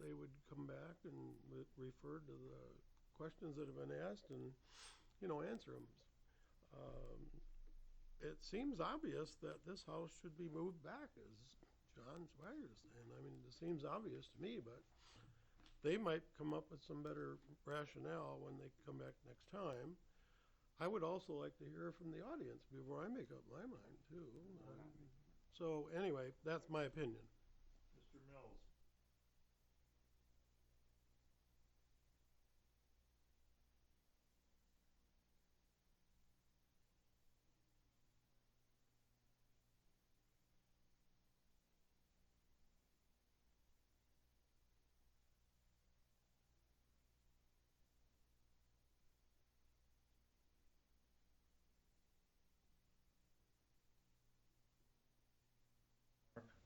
they would come back and refer to the questions that have been asked and, answer them. It seems obvious that this house should be moved back, as John Swagger is saying. I mean, it seems obvious to me, but they might come up with some better rationale when they come back next time. I would also like to hear from the audience before I make up my mind, too. So anyway, that's my opinion. Mr. Mills.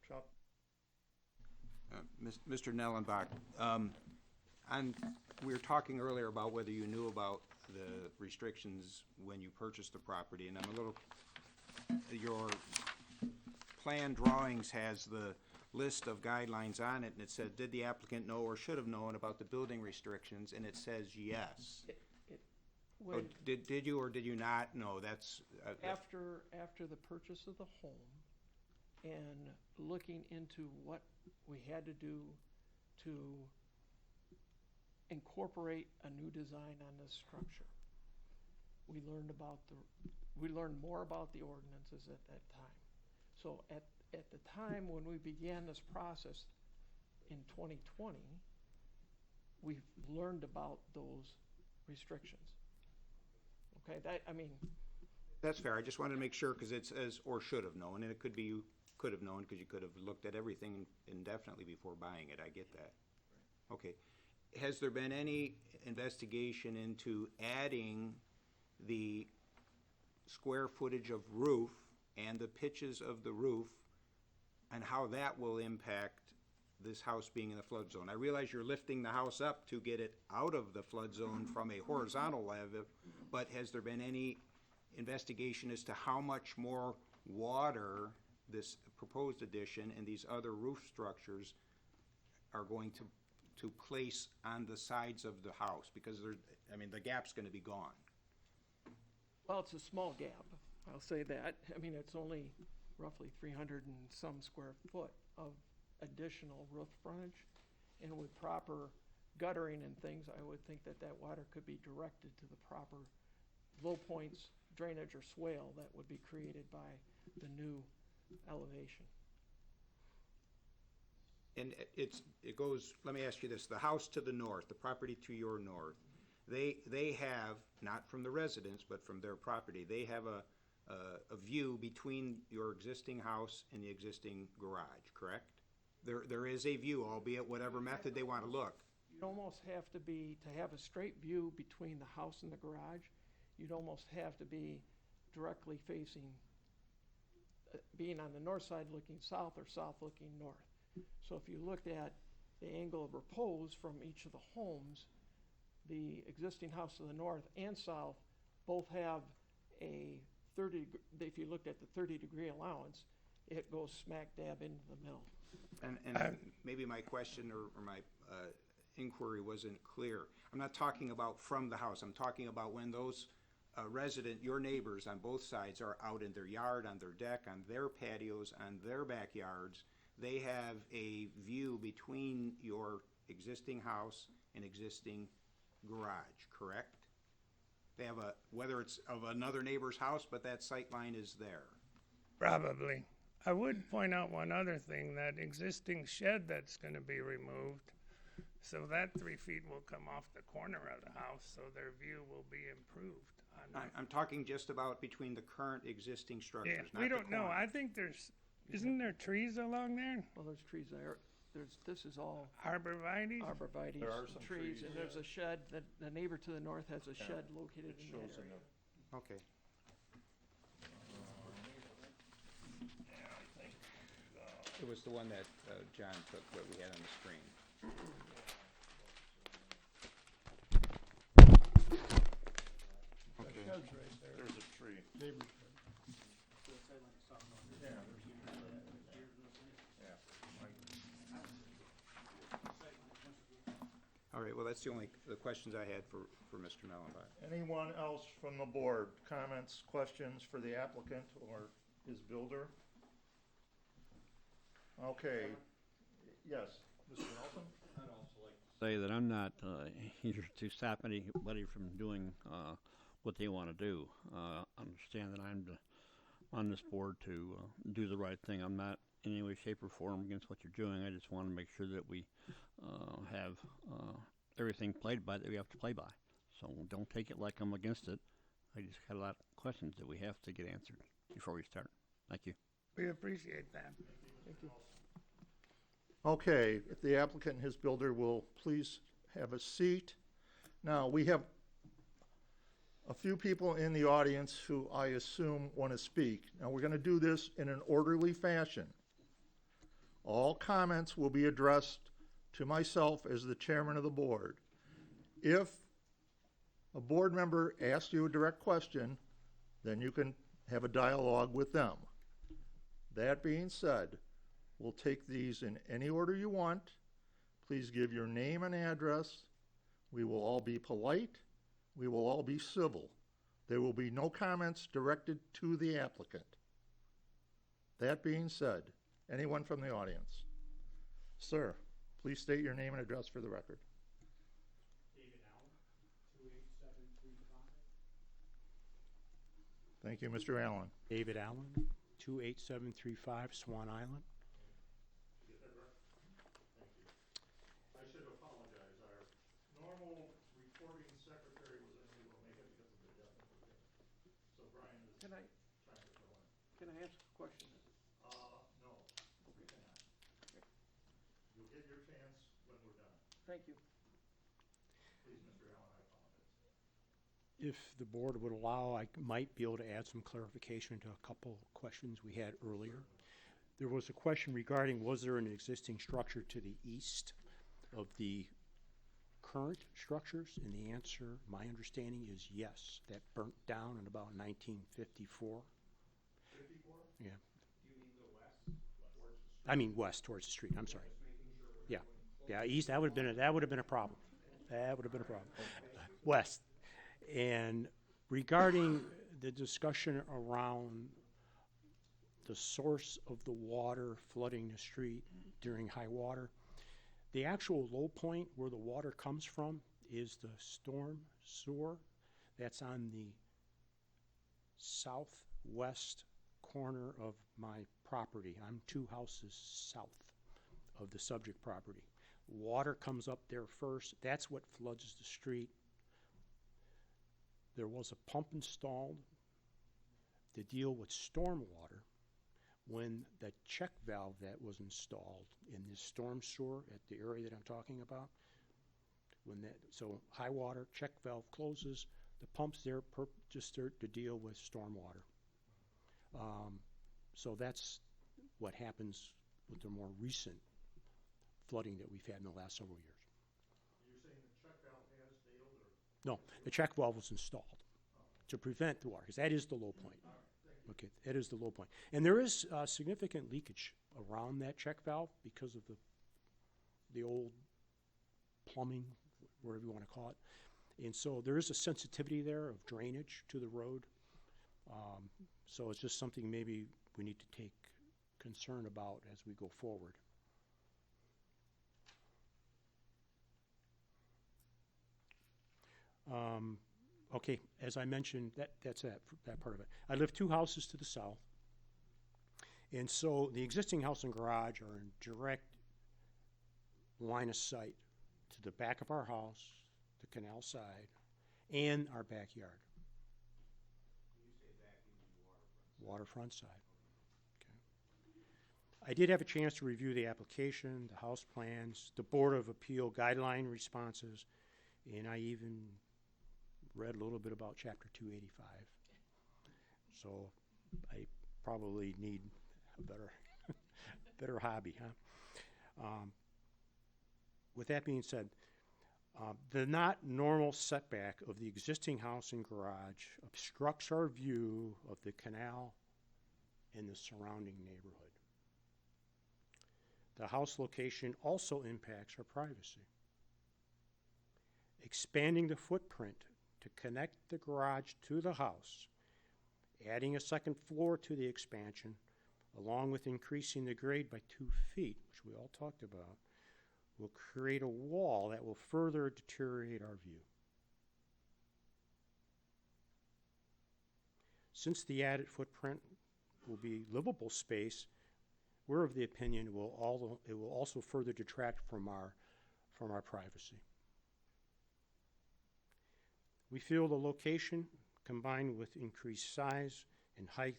Chuck? Mr. Nellenbach, we were talking earlier about whether you knew about the restrictions when you purchased the property, and your plan drawings has the list of guidelines on it, and it said, did the applicant know or should have known about the building restrictions, and it says yes. Did you or did you not know? That's After the purchase of the home and looking into what we had to do to incorporate a new design on this structure, we learned more about the ordinances at that time. So at the time when we began this process in 2020, we've learned about those restrictions. Okay, That's fair. I just wanted to make sure, because it says or should have known, and it could be you could have known because you could have looked at everything indefinitely before buying it. I get that. Okay. Has there been any investigation into adding the square footage of roof and the pitches of the roof and how that will impact this house being in the flood zone? I realize you're lifting the house up to get it out of the flood zone from a horizontal level, but has there been any investigation as to how much more water this proposed addition and these other roof structures are going to place on the sides of the house? Because the gap's going to be gone. Well, it's a small gap, I'll say that. It's only roughly 300 and some square foot of additional roof frontage. And with proper guttering and things, I would think that water could be directed to the proper low points, drainage or swale that would be created by the new elevation. And it goes, let me ask you this, the house to the north, the property to your north, they have, not from the residence, but from their property, they have a view between your existing house and the existing garage, correct? There is a view, albeit whatever method they want to look. You'd almost have to have a straight view between the house and the garage. You'd almost have to be directly facing, being on the north side looking south or south looking north. So if you looked at the angle of repose from each of the homes, the existing house to the north and south both have a 30, if you looked at the 30-degree allowance, it goes smack dab into the middle. And maybe my question or my inquiry wasn't clear. I'm not talking about from the house. I'm talking about when those a resident, your neighbors on both sides are out in their yard, on their deck, on their patios, on their backyards. They have a view between your existing house and existing garage, correct? They have a, whether it's of another neighbor's house, but that sight line is there. Probably. I would point out one other thing, that existing shed that's gonna be removed, so that 3 feet will come off the corner of the house, so their view will be improved. I'm talking just about between the current existing Yeah, structures, not we the don't know. corner. I think isn't there trees along there? Well, there's trees there. This is all Arborvitae? arborvitae There are and some trees, trees, and there's a shed, the neighbor to the north has a shed located in that area. Okay. It was the one that John took, that we had on the screen. Shed's right there, There's a tree. neighbor's shed. All right, well, that's the questions I had for Mr. Mellenbach. Anyone else from the board? Comments, questions for the applicant or his builder? Okay, yes, Mr. Nelson? Say that I'm not here to stop anybody from doing what they want to do. Understand that I'm on this board to do the right thing. I'm not in any way, shape, or form against what you're doing. I just want to make sure that we have everything played by that we have to play by. So don't take it like I'm against it. I just got a lot of questions that we have to get answered before we start. Thank you. We appreciate that. Thank you. Okay, if the applicant and his builder will please have a seat. Now, we have a few people in the audience who I assume want to speak. Now, we're going to do this in an orderly fashion. All comments will be addressed to myself as the chairman of the board. If a board member asks you a direct question, then you can have a dialogue with them. That being said, we'll take these in any order you want. Please give your name and address. We will all be polite. We will all be civil. There will be no comments directed to the applicant. That being said, anyone from the audience? Sir, please state your name and address for the record. David Allen, 28735. Thank you, Mr. Allen. David Allen, 28735 Swan Island. I should apologize. Our normal recording secretary was unable to make it because of the death of her kid. So Brian is Can I, trying to fill in. can I ask a question? No, we cannot. You'll get your chance when we're done. Thank you. Please, Mr. Allen, I apologize. If the board would allow, I might be able to add some clarification to a couple questions we had earlier. There was a question regarding, was there an existing structure to the east of the current structures? And the answer, my understanding, is yes. That burnt down in about 1954. 54? Yeah. I mean west towards the street. I'm sorry. Yeah, yeah. East. That would have been a problem. That would have been a problem. West. And regarding the discussion around the source of the water flooding the street during high water, the actual low point where the water comes from is the storm sewer. That's on the southwest corner of my property. I'm 2 houses south of the subject property. Water comes up there first. That's what floods the street. There was a pump installed to deal with storm water when the check valve that was installed in this storm sewer at the area that I'm talking about, so high water, check valve closes, the pump's there just there to deal with storm water. So that's what happens with the more recent flooding that we've had in the last several years. You're saying the check valve has failed or? No, the check valve was installed to prevent the water, because that is the low point. Okay, that is the low point. And there is significant leakage around that check valve because of the old plumbing, whatever you want to call it. And so there is a sensitivity there of drainage to the road. So it's just something maybe we need to take concern about as we go forward. Okay, as I mentioned, that's that part of it. I live 2 houses to the south. And so the existing house and garage are in direct line of sight to the back of our house, the canal side, and our backyard. When you say back, you mean Waterfront side. Okay. I did have a chance to review the application, the house plans, the Board of Appeal guideline responses, and I even read a little bit about Chapter 285. So I probably need a better hobby, huh? With that being said, the not normal setback of the existing house and garage obstructs our view of the canal and the surrounding neighborhood. The house location also impacts our privacy. Expanding the footprint to connect the garage to the house, adding a second floor to the expansion, along with increasing the grade by 2 feet, which we all talked about, will create a wall that will further deteriorate our view. Since the added footprint will be livable space, we're of the opinion it will also further detract from our privacy. We feel the location, combined with increased size and height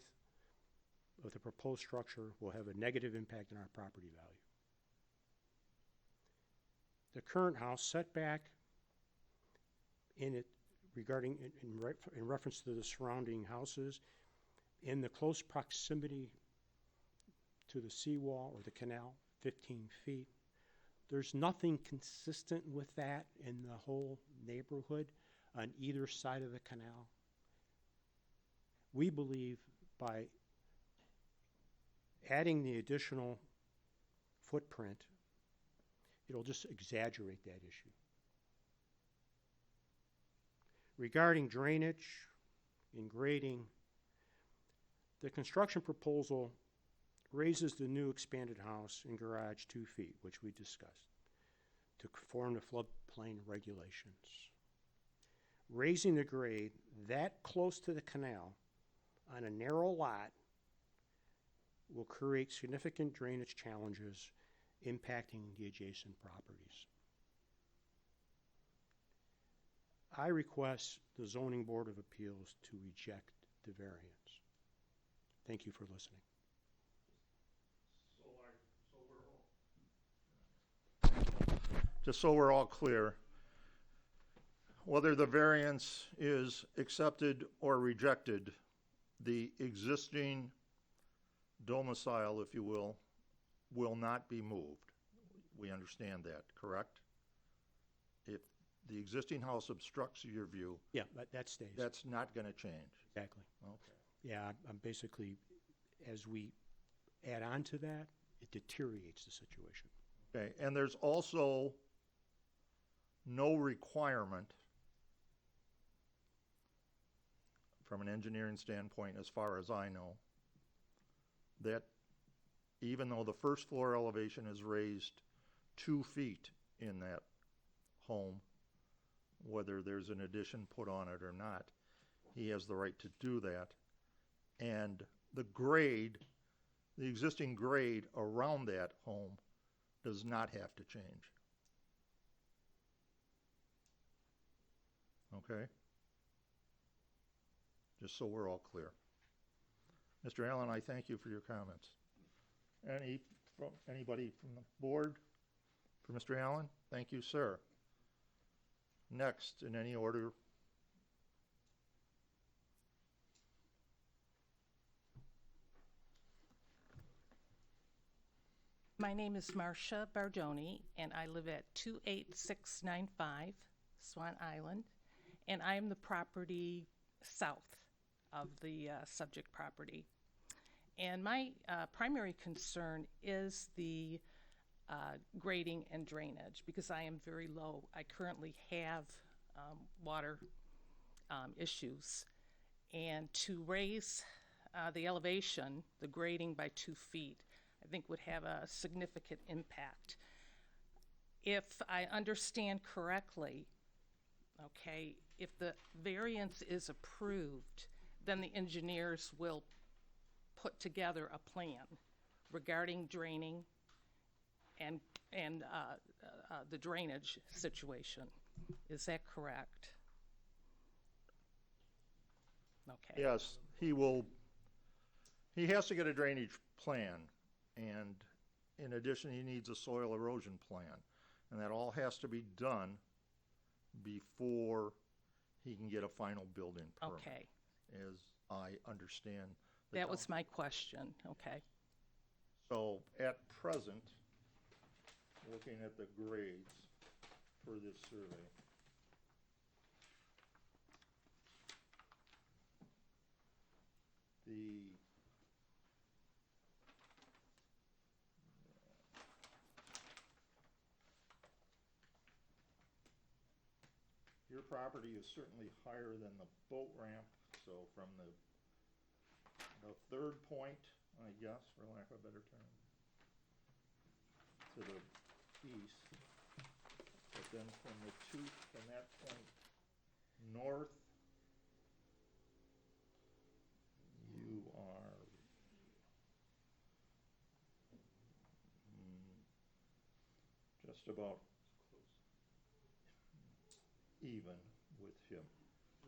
of the proposed structure, will have a negative impact on our property value. The current house setback in reference to the surrounding houses, in the close proximity to the seawall or the canal, 15 feet. There's nothing consistent with that in the whole neighborhood on either side of the canal. We believe by adding the additional footprint, it'll just exaggerate that issue. Regarding drainage and grading, the construction proposal raises the new expanded house and garage 2 feet, which we discussed, to conform to floodplain regulations. Raising the grade that close to the canal on a narrow lot will create significant drainage challenges impacting the adjacent properties. I request the Zoning Board of Appeals to reject the variance. Thank you for listening. Just so we're all clear, whether the variance is accepted or rejected, the existing domicile, if you will not be moved. We understand that, correct? If the existing house obstructs your view, Yeah, that stays. that's not going to change. Exactly. Okay. Yeah, I'm basically, as we add on to that, it deteriorates the situation. Okay, and there's also no requirement from an engineering standpoint, as far as I know, that even though the first floor elevation is raised 2 feet in that home, whether there's an addition put on it or not, he has the right to do that. And the grade, the existing grade around that home does not have to change. Okay? Just so we're all clear. Mr. Allen, I thank you for your comments. Anybody from the board for Mr. Allen? Thank you, sir. Next, in any order. My name is Marcia Bardoni, and I live at 28695 Swann Island, and I am the property south of the subject property. And my primary concern is the grading and drainage, because I am very low. I currently have water issues. And to raise the elevation, the grading by 2 feet, I think would have a significant impact. If I understand correctly, okay, if the variance is approved, then the engineers will put together a plan regarding draining and the drainage situation. Is that correct? Okay. Yes, he has to get a drainage plan, and in addition, he needs a soil erosion plan. And that all has to be done before he can get a final building permit. Okay. As I understand. the That was town. my question. Okay. So at present, looking at the grades for this survey. Your property is certainly higher than the boat ramp, so from the third point, I guess, for lack of a better term, to the east, but then from that point north, you are just about even with him.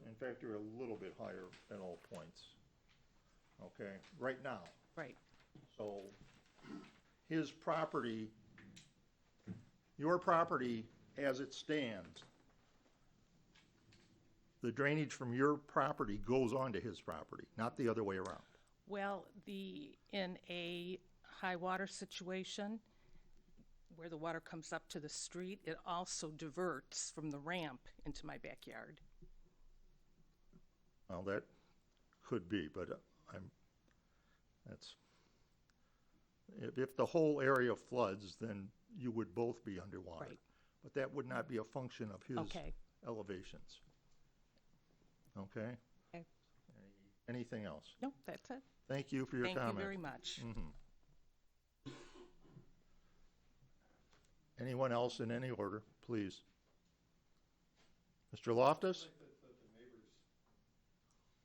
In fact, you're a little bit higher at all points. Okay, right now. Right. So his property, your property as it stands, the drainage from your property goes onto his property, not the other way around. Well, in a high water situation where the water comes up to the street, it also diverts from the ramp into my backyard. Well, that could be, but if the whole area floods, then you would both be underwater. Right. But that would not be a function of his Okay. elevations. Okay? Okay. Anything else? Nope, that's it. Thank you for your Thank comment. you very much. Anyone else in any order, please? Mr. Loftus? The neighbors,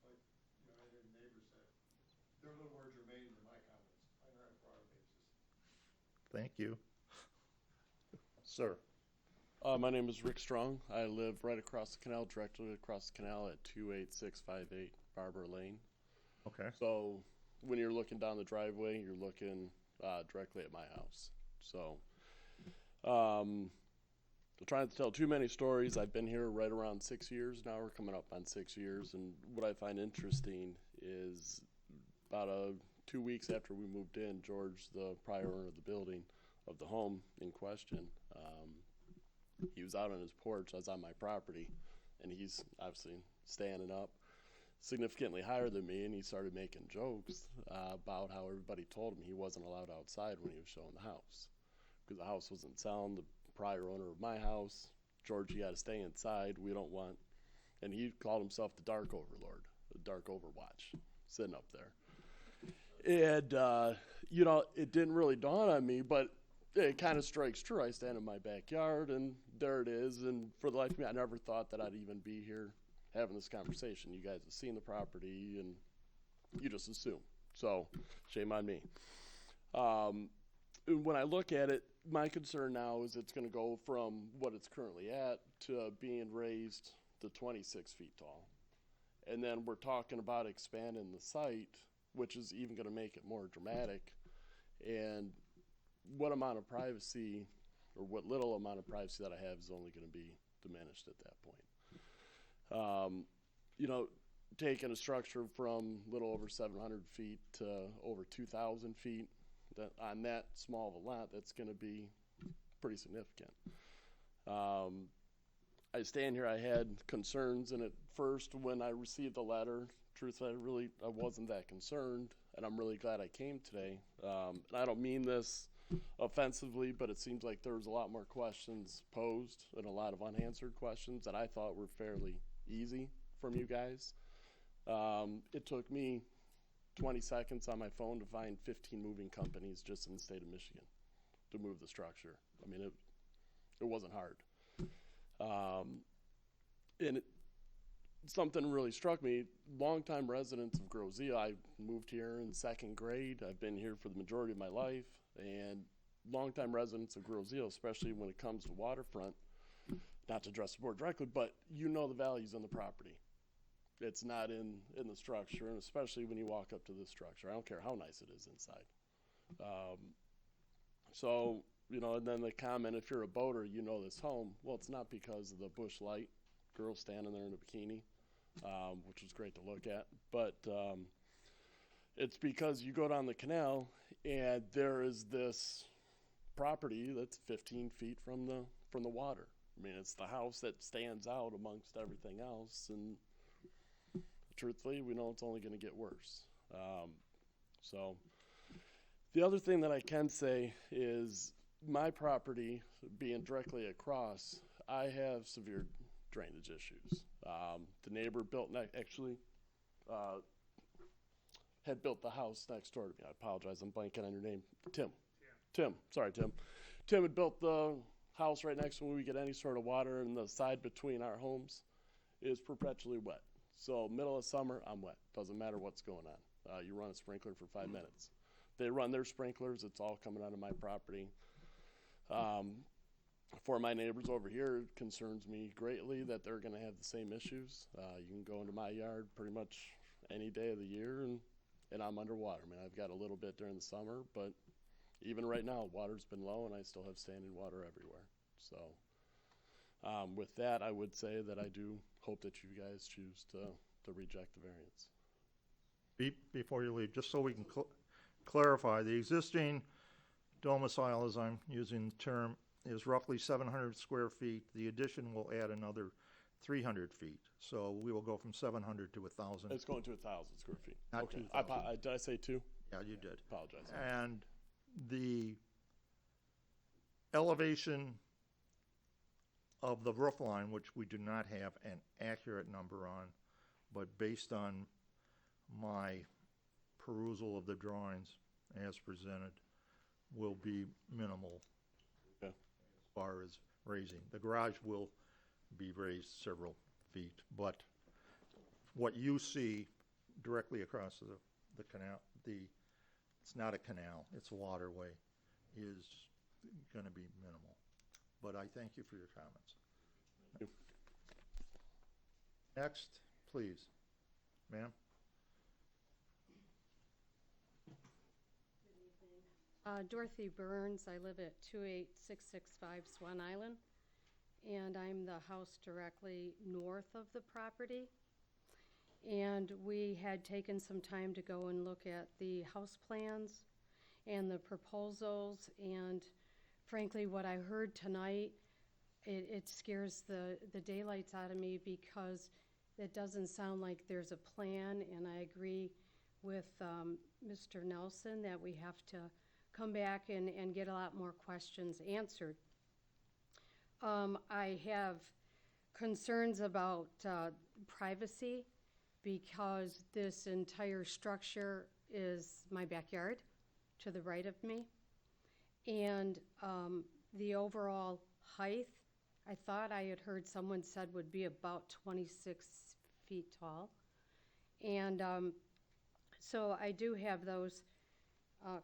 like, I hear the neighbors say, they're a little more germane than my comments. I don't have a broader basis. Thank you. Sir? My name is Rick Strong. I live right across the canal, directly across the canal at 28658 Barber Lane. Okay. So when you're looking down the driveway, you're looking directly at my house. So I'm trying to tell too many stories. I've been here right around 6 years now. We're coming up on 6 years. And what I find interesting is about 2 weeks after we moved in, George, the prior owner of the building, of the home in question, he was out on his porch. I was on my property, and he's obviously standing up significantly higher than me, and he started making jokes about how everybody told him he wasn't allowed outside when he was showing the house because the house wasn't selling. The prior owner of my house, George, you got to stay inside. We don't want, and he called himself the Dark Overlord, the Dark Overwatch, sitting up there. And, it didn't really dawn on me, but it kind of strikes true. I stand in my backyard, and there it is. And for the life of me, I never thought that I'd even be here having this conversation. You guys have seen the property, and you just assume. So, shame on me. When I look at it, my concern now is it's going to go from what it's currently at to being raised to 26 feet tall. And then we're talking about expanding the site, which is even going to make it more dramatic. And what amount of privacy, or what little amount of privacy that I have, is only going to be diminished at that point. Taking a structure from a little over 700 feet to over 2,000 feet, on that small of a lot, that's going to be pretty significant. I stand here, I had concerns, and at first when I received the letter, truthfully, I wasn't that concerned, and I'm really glad I came today. And I don't mean this offensively, but it seems like there was a lot more questions posed and a lot of unanswered questions that I thought were fairly easy from you guys. It took me 20 seconds on my phone to find 15 moving companies just in the state of Michigan to move the structure. I mean, it wasn't hard. And something really struck me. Longtime residents of Grozia, I moved here in second grade. I've been here for the majority of my life. And longtime residents of Grozia, especially when it comes to waterfront, not to address the board directly, but you know the values on the property. It's not in the structure, and especially when you walk up to this structure. I don't care how nice it is inside. So, you know, and then the comment, if you're a boater, you know this home. Well, it's not because of the bush light, girl standing there in a bikini, which was great to look at, but it's because you go down the canal and there is this property that's 15 feet from the water. I mean, it's the house that stands out amongst everything else, and truthfully, we know it's only going to get worse. So the other thing that I can say is my property being directly across, I have severe drainage issues. The neighbor had built the house next door to me. I apologize, I'm blanking on your name. Tim. Sorry, Tim. Tim had built the house right next to when we get any sort of water, and the side between our homes is perpetually wet. So middle of summer, I'm wet. Doesn't matter what's going on. You run a sprinkler for 5 minutes. They run their sprinklers. It's all coming out of my property. For my neighbors over here, it concerns me greatly that they're going to have the same issues. You can go into my yard pretty much any day of the year, and I'm underwater. I mean, I've got a little bit during the summer, but even right now, water's been low, and I still have standing water everywhere. So with that, I would say that I do hope that you guys choose to reject the variance. Before you leave, just so we can clarify, the existing domicile, as I'm using the term, is roughly 700 square feet. The addition will add another 300 feet. So we will go from 700 to 1,000. It's going to 1,000 square feet. Not okay. 2,000. Did I say 2? Yeah, you did. Apologize. And the elevation of the roof line, which we do not have an accurate number on, but based on my perusal of the drawings as presented, will be minimal. Okay. As far as raising. The garage will be raised several feet, but what you see directly across the canal, it's not a canal, it's a waterway, is going to be minimal. But I thank you for your comments. Thank you. Next, please. Ma'am? Dorothy Burns. I live at 28665 Swan Island, and I'm the house directly north of the property. And we had taken some time to go and look at the house plans and the proposals, and frankly, what I heard tonight, it scares the daylights out of me, because it doesn't sound like there's a plan, and I agree with Mr. Nelson that we have to come back and get a lot more questions answered. I have concerns about privacy, because this entire structure is my backyard to the right of me. And the overall height, I thought I had heard someone said would be about 26 feet tall. And so I do have those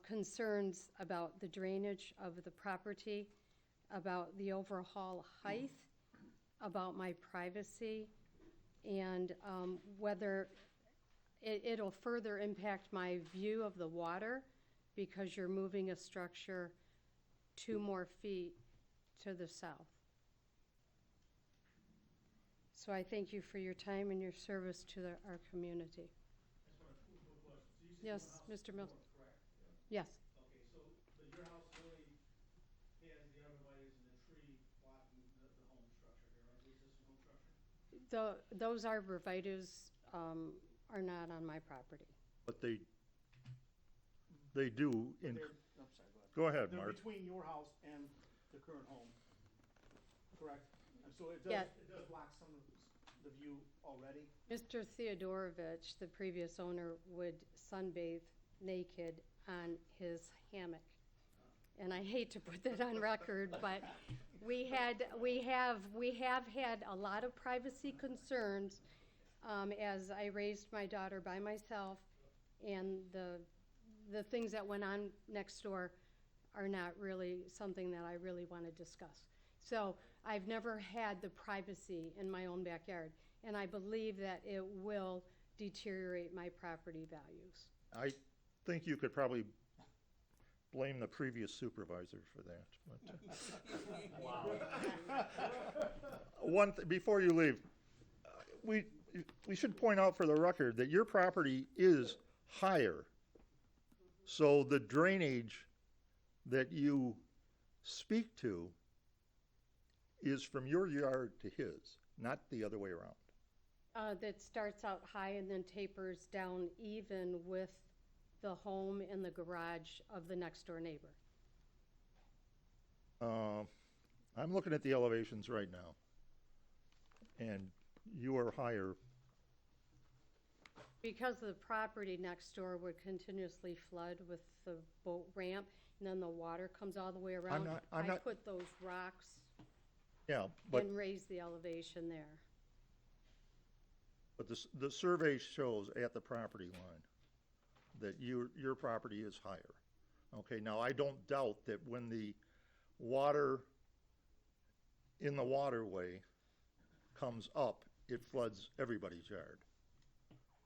concerns about the drainage of the property, about the overall height, about my privacy, and whether it'll further impact my view of the water, because you're moving a structure 2 more feet to the south. So I thank you for your time and your service to our community. Yes, Mr. Mills. Yes. Okay, so, but your house really has the arborvitae's and the tree blocking the home structure here, right, the existing home structure? Those arborvitae's are not on my property. But they do, I'm sorry, go ahead. Go ahead, they're Mark. between your house and the current home, correct? And so it does, Yeah. it does block some of the view already? Mr. Theodorovich, the previous owner, would sunbathe naked on his hammock. And I hate to put that on record, but we have had a lot of privacy concerns as I raised my daughter by myself, and the things that went on next door are not really something that I really want to discuss. So I've never had the privacy in my own backyard, and I believe that it will deteriorate my property values. I think you could probably blame the previous supervisor for that. But, before you leave, we should point out for the record that your property is higher. So the drainage that you speak to is from your yard to his, not the other way around. That starts out high and then tapers down even with the home and the garage of the next door neighbor. I'm looking at the elevations right now, and you are higher. Because the property next door would continuously flood with the boat ramp, and then the water comes all the way around. I'm I not- put those rocks Yeah, but and raised the elevation there. But the survey shows at the property line that your property is higher. Okay, now I don't doubt that when the water in the waterway comes up, it floods everybody's yard.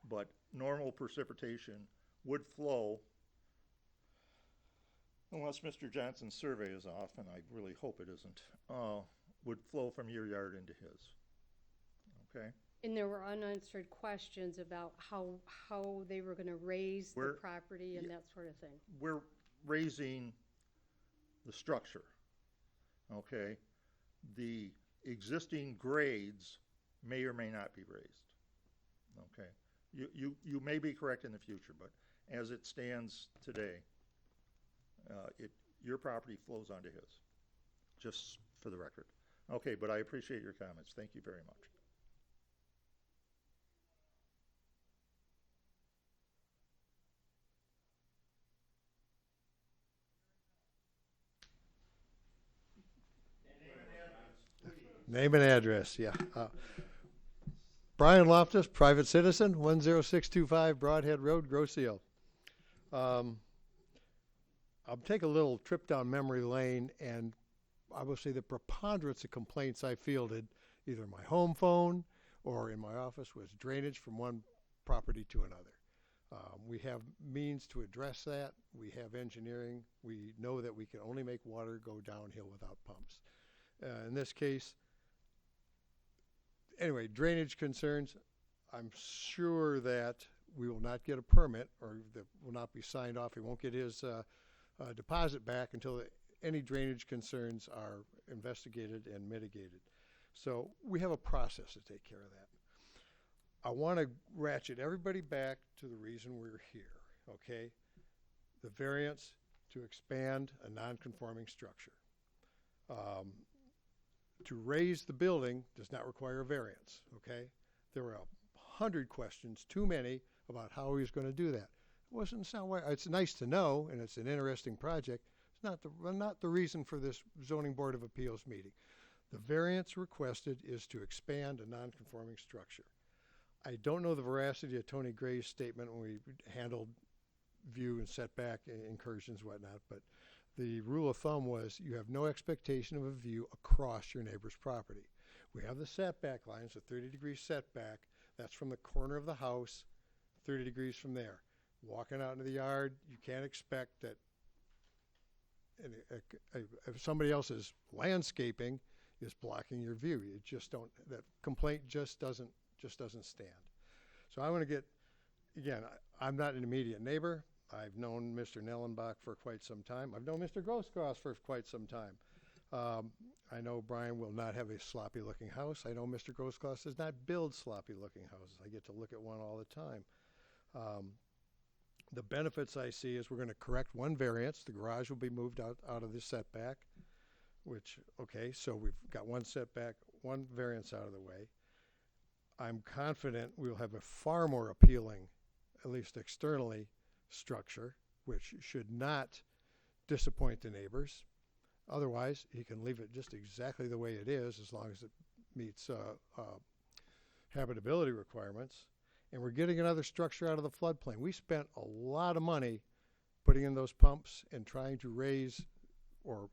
But normal precipitation would flow, unless Mr. Johnson's survey is off, and I really hope it isn't, would flow from your yard into his. Okay? And there were unanswered questions about how they were gonna raise the We're- property and that sort of thing. We're raising the structure, okay? The existing grades may or may not be raised, okay? You may be correct in the future, but as it stands today, your property flows onto his, just for the record. Okay, but I appreciate your comments. Thank you very much. Name and address, yeah. Brian Loftus, private citizen, 10625 Broadhead Road, Grosse Ile. I'll take a little trip down memory lane, and I will say the preponderance of complaints I fielded, either my home phone or in my office, was drainage from one property to another. We have means to address that. We have engineering. We know that we can only make water go downhill without pumps. In this case, anyway, drainage concerns, I'm sure that we will not get a permit, or that will not be signed off. He won't get his deposit back until any drainage concerns are investigated and mitigated. So we have a process to take care of that. I want to ratchet everybody back to the reason we're here, okay? The variance to expand a non-conforming structure. To raise the building does not require a variance, okay? There were 100 questions, too many, about how he was going to do that. It's nice to know, and it's an interesting project. It's not the reason for this Zoning Board of Appeals meeting. The variance requested is to expand a non-conforming structure. I don't know the veracity of Tony Gray's statement when we handled view and setback incursions and whatnot, but the rule of thumb was you have no expectation of a view across your neighbor's property. We have the setback lines, a 30-degree setback. That's from the corner of the house, 30 degrees from there. Walking out into the yard, you can't expect that if somebody else's landscaping is blocking your view. You just don't, that complaint just doesn't stand. So I want to get, again, I'm not an immediate neighbor. I've known Mr. Nellenbach for quite some time. I've known Mr. Grosskreutz for quite some time. I know Brian will not have a sloppy-looking house. I know Mr. Grosskreutz does not build sloppy-looking houses. I get to look at one all the time. The benefits I see is we're gonna correct one variance. The garage will be moved out of the setback, which, okay, so we've got one setback, one variance out of the way. I'm confident we'll have a far more appealing, at least externally, structure, which should not disappoint the neighbors. Otherwise, he can leave it just exactly the way it is as long as it meets habitability requirements. And we're getting another structure out of the floodplain. We spent a lot of money putting in those pumps and trying to raise or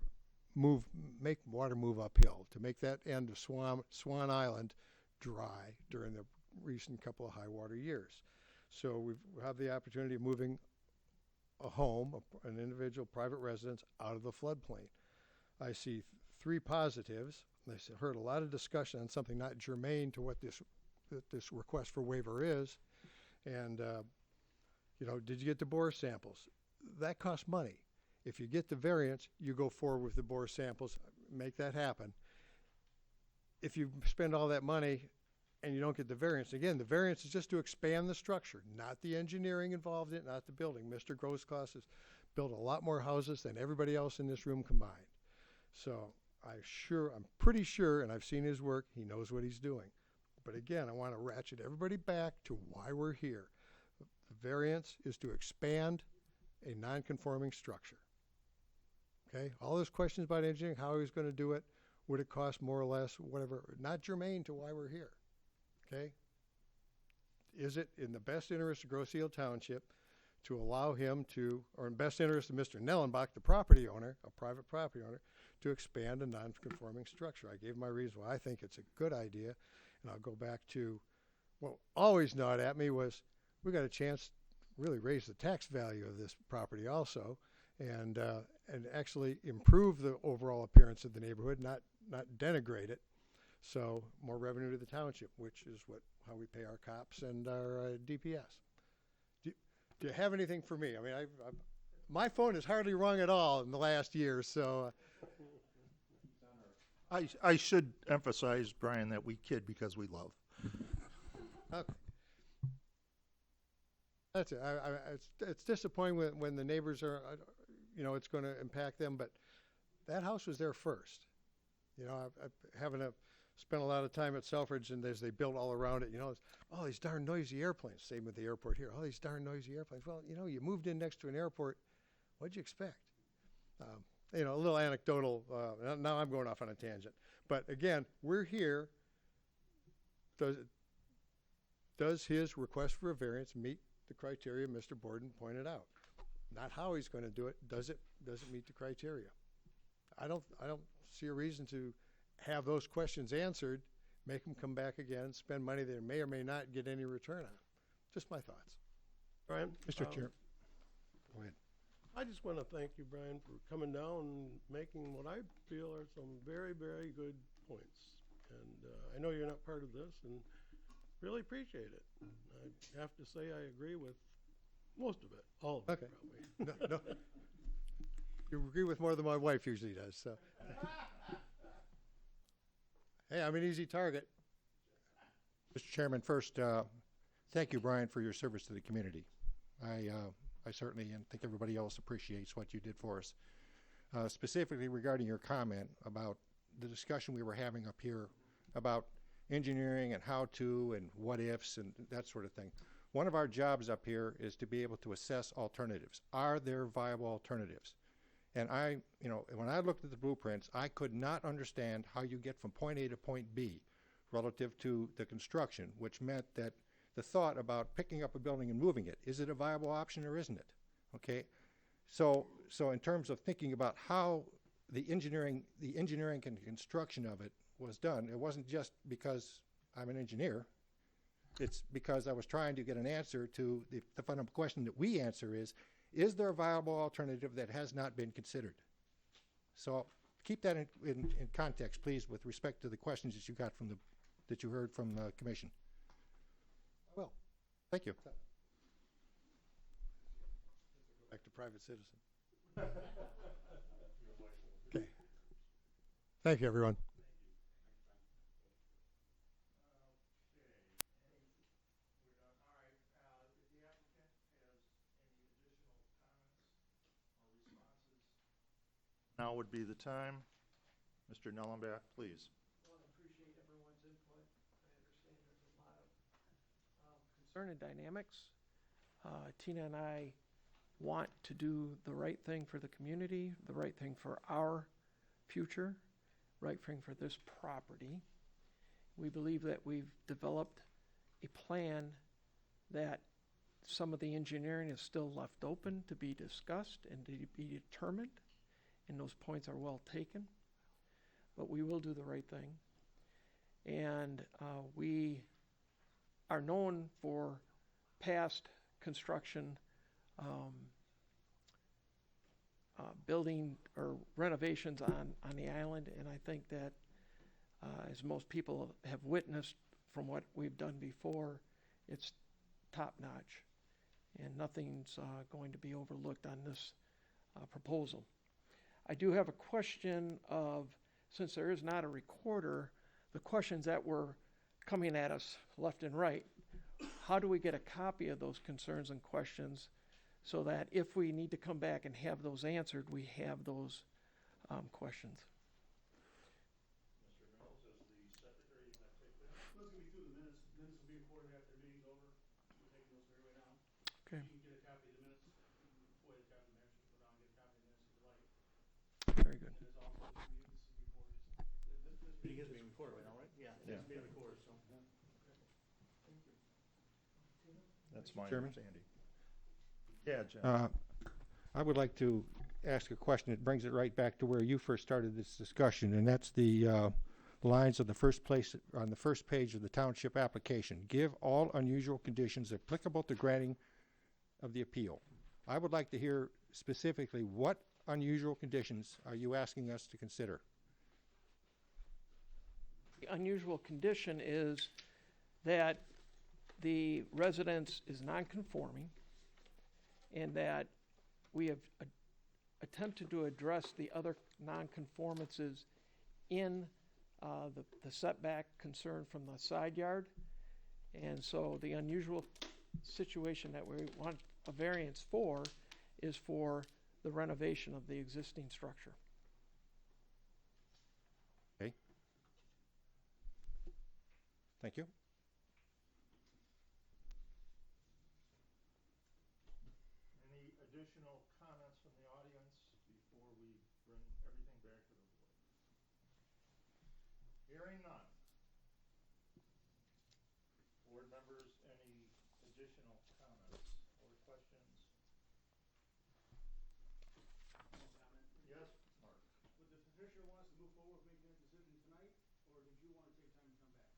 make water move uphill to make that end of Swann Island dry during the recent couple of high water years. So we have the opportunity of moving a home, an individual private residence, out of the floodplain. I see three positives. I heard a lot of discussion on something not germane to what this request for waiver is. And, you know, did you get the bore samples? That costs money. If you get the variance, you go forward with the bore samples, make that happen. If you spend all that money and you don't get the variance, again, the variance is just to expand the structure, not the engineering involved in it, not the building. Mr. Grosskopf has built a lot more houses than everybody else in this room combined. So I'm pretty sure, and I've seen his work, he knows what he's doing. But again, I want to ratchet everybody back to why we're here. The variance is to expand a non-conforming structure. Okay, all those questions about engineering, how he's going to do it, would it cost more or less, whatever, not germane to why we're here. Okay? Is it in the best interest of Grosse Ile Township to allow him to, or in best interest of Mr. Nellenbach, the property owner, a private property owner, to expand a non-conforming structure? I gave my reason why I think it's a good idea, and I'll go back to what always gnawed at me was we got a chance to really raise the tax value of this property also, and actually improve the overall appearance of the neighborhood, not denigrate it. So more revenue to the township, which is how we pay our cops and our DPS. Do you have anything for me? I mean, my phone has hardly rung at all in the last year, so. I should emphasize, Brian, that we kid because we love. Okay. That's it. It's disappointing when the neighbors are, you know, it's going to impact them, but that house was there first. You know, having spent a lot of time at Selfridge, and as they built all around it, you know, it's, oh, these darn noisy airplanes. Same with the airport here. Oh, these darn noisy airplanes. Well, you know, you moved in next to an airport. What'd you expect? You know, a little anecdotal. Now I'm going off on a tangent. But again, we're here. Does his request for a variance meet the criteria Mr. Borden pointed out? Not how he's going to do it. Does it meet the criteria? I don't see a reason to have those questions answered, make them come back again, spend money they may or may not get any return on. Just my thoughts. Brian? Mr. Chair. Go ahead. I just want to thank you, Brian, for coming down and making what I feel are some very, very good points. And I know you're not part of this, and really appreciate it. I have to say I agree with most of it, all of it, probably. No. You agree with more than my wife usually does, so. Hey, I'm an easy target. Mr. Chairman, first, thank you, Brian, for your service to the community. I certainly, and think everybody else appreciates what you did for us. Specifically regarding your comment about the discussion we were having up here about engineering and how to and what ifs and that sort of thing. One of our jobs up here is to be able to assess alternatives. Are there viable alternatives? And you know, when I looked at the blueprints, I could not understand how you get from point A to point B relative to the construction, which meant that the thought about picking up a building and moving it, is it a viable option or isn't it? Okay, so in terms of thinking about how the engineering and construction of it was done, it wasn't just because I'm an engineer. It's because I was trying to get an answer to the fundamental question that we answer is there a viable alternative that has not been considered? So keep that in context, please, with respect to the questions that you got that you heard from the commission. Well, thank you. Back to private citizen. Okay. Thank you, everyone. Now would be the time. Mr. Nellenbach, please. Well, I appreciate everyone's input. I understand there's a lot of concern and dynamics. Tina and I want to do the right thing for the community, the right thing for our future, right thing for this property. We believe that we've developed a plan that some of the engineering is still left open to be discussed and to be determined, and those points are well taken. But we will do the right thing. And we are known for past construction, building or renovations on the island, and I think that as most people have witnessed from what we've done before, it's top-notch, and nothing's going to be overlooked on this proposal. I do have a question of, since there is not a recorder, the questions that were coming at us left and right, how do we get a copy of those concerns and questions so that if we need to come back and have those answered, we have those questions? Mr. Mills, as the secretary, you want to take that? Well, it's gonna be through the minutes. Minutes will be recorded after the meeting's over. We're taking those right now. Okay. You can get a copy of the minutes. You can FOIA the copy of the minutes. Go down and get a copy of the minutes if you like. Very good. And it's also, this is recorded. This meeting is being recorded right now, right? Yeah. Yeah. It's being recorded, so. That's my Chairman? understanding. Yeah, John. I would like to ask a question that brings it right back to where you first started this discussion, and that's the lines of the first place on the first page of the township application. Give all unusual conditions applicable to granting of the appeal. I would like to hear specifically what unusual conditions are you asking us to consider? The unusual condition is that the residence is non-conforming and that we have attempted to address the other non-conformances in the setback concern from the side yard. And so the unusual situation that we want a variance for is for the renovation of the existing structure. Okay. Thank you. Any additional comments from the audience before we bring everything back to the board? Hearing none. Board members, any additional comments or questions? One comment. Yes, Mark. Would the petitioner want us to move forward with making that decision tonight, or did you want to take time to come back?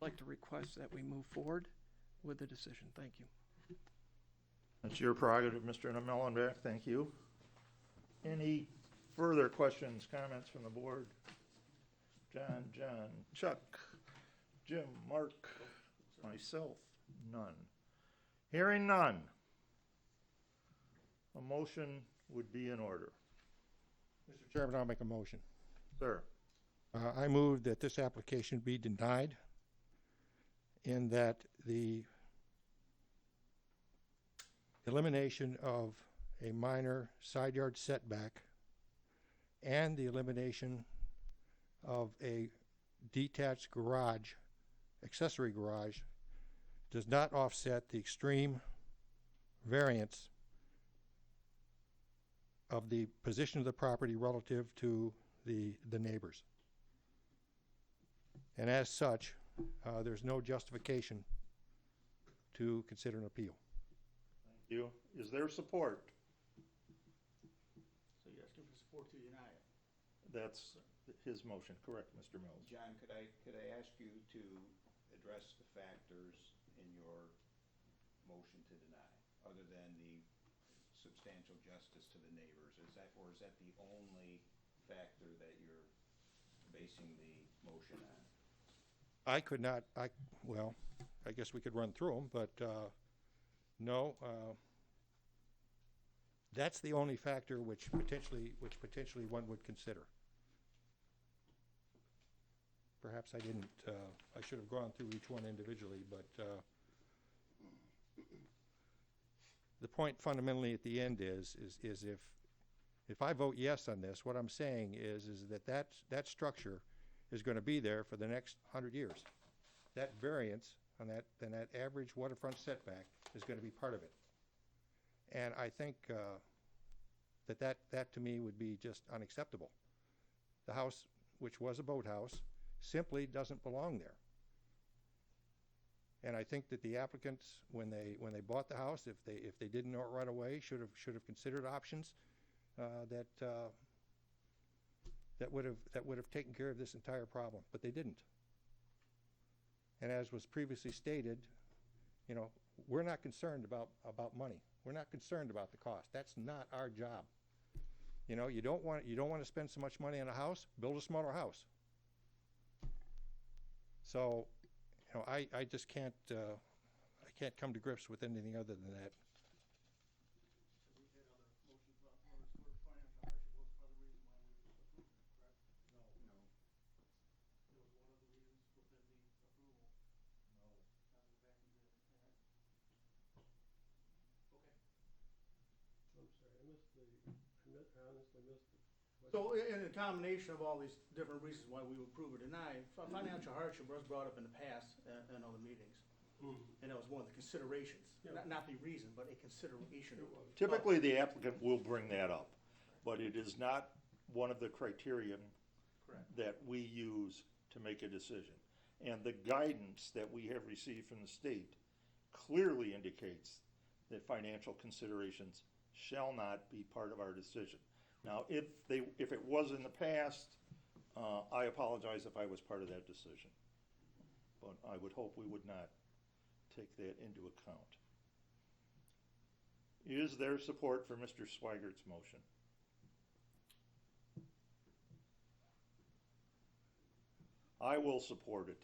I'd like to request that we move forward with the decision. Thank you. That's your prerogative, Mr. Mellenbach. Thank you. Any further questions, comments from the board? John, Chuck, Jim, Mark, myself, none. Hearing none. A motion would be in order. Mr. Chairman, I'll make a motion. Sir, I move that this application be denied and that the elimination of a minor side yard setback and the elimination of a detached garage, accessory garage, does not offset the extreme variance of the position of the property relative to the neighbors. And as such, there's no justification to consider an appeal. thank you. Is there support? So you're asking for support to deny it? That's his motion, correct, Mr. Mills? John, could I ask you to address the factors in your motion to deny, other than the substantial justice to the neighbors? Is that the only factor that you're basing the motion on? I could not, well, I guess we could run through them, but no. That's the only factor which potentially one would consider. Perhaps I didn't, I should have gone through each one individually, but the point fundamentally at the end is if I vote yes on this, what I'm saying is that structure is going to be there for the next 100 years. That variance on that average waterfront setback is going to be part of it. And I think that to me would be just unacceptable. The house, which was a boathouse, simply doesn't belong there. And I think that the applicants, when they bought the house, if they didn't know it right away, should have considered options that would have taken care of this entire problem, but they didn't. And as was previously stated, you know, we're not concerned about money. We're not concerned about the cost. That's not our job. You know, you don't want to spend so much money on a house. Build a smaller house. So, you know, I just can't come to grips with anything other than that. Honestly missed it. So in a combination of all these different reasons why we would approve or deny, financial hardship was brought up in the past in other meetings. And that was one of the considerations, not the reason, but a consideration. Typically, the applicant will bring that up, but it is not one of the criterion that we use to make a decision. And the guidance that we have received from the state clearly indicates that financial considerations shall not be part of our decision. Now, if it was in the past, I apologize if I was part of that decision. But I would hope we would not take that into account. Is there support for Mr. Swigert's motion? I will support it.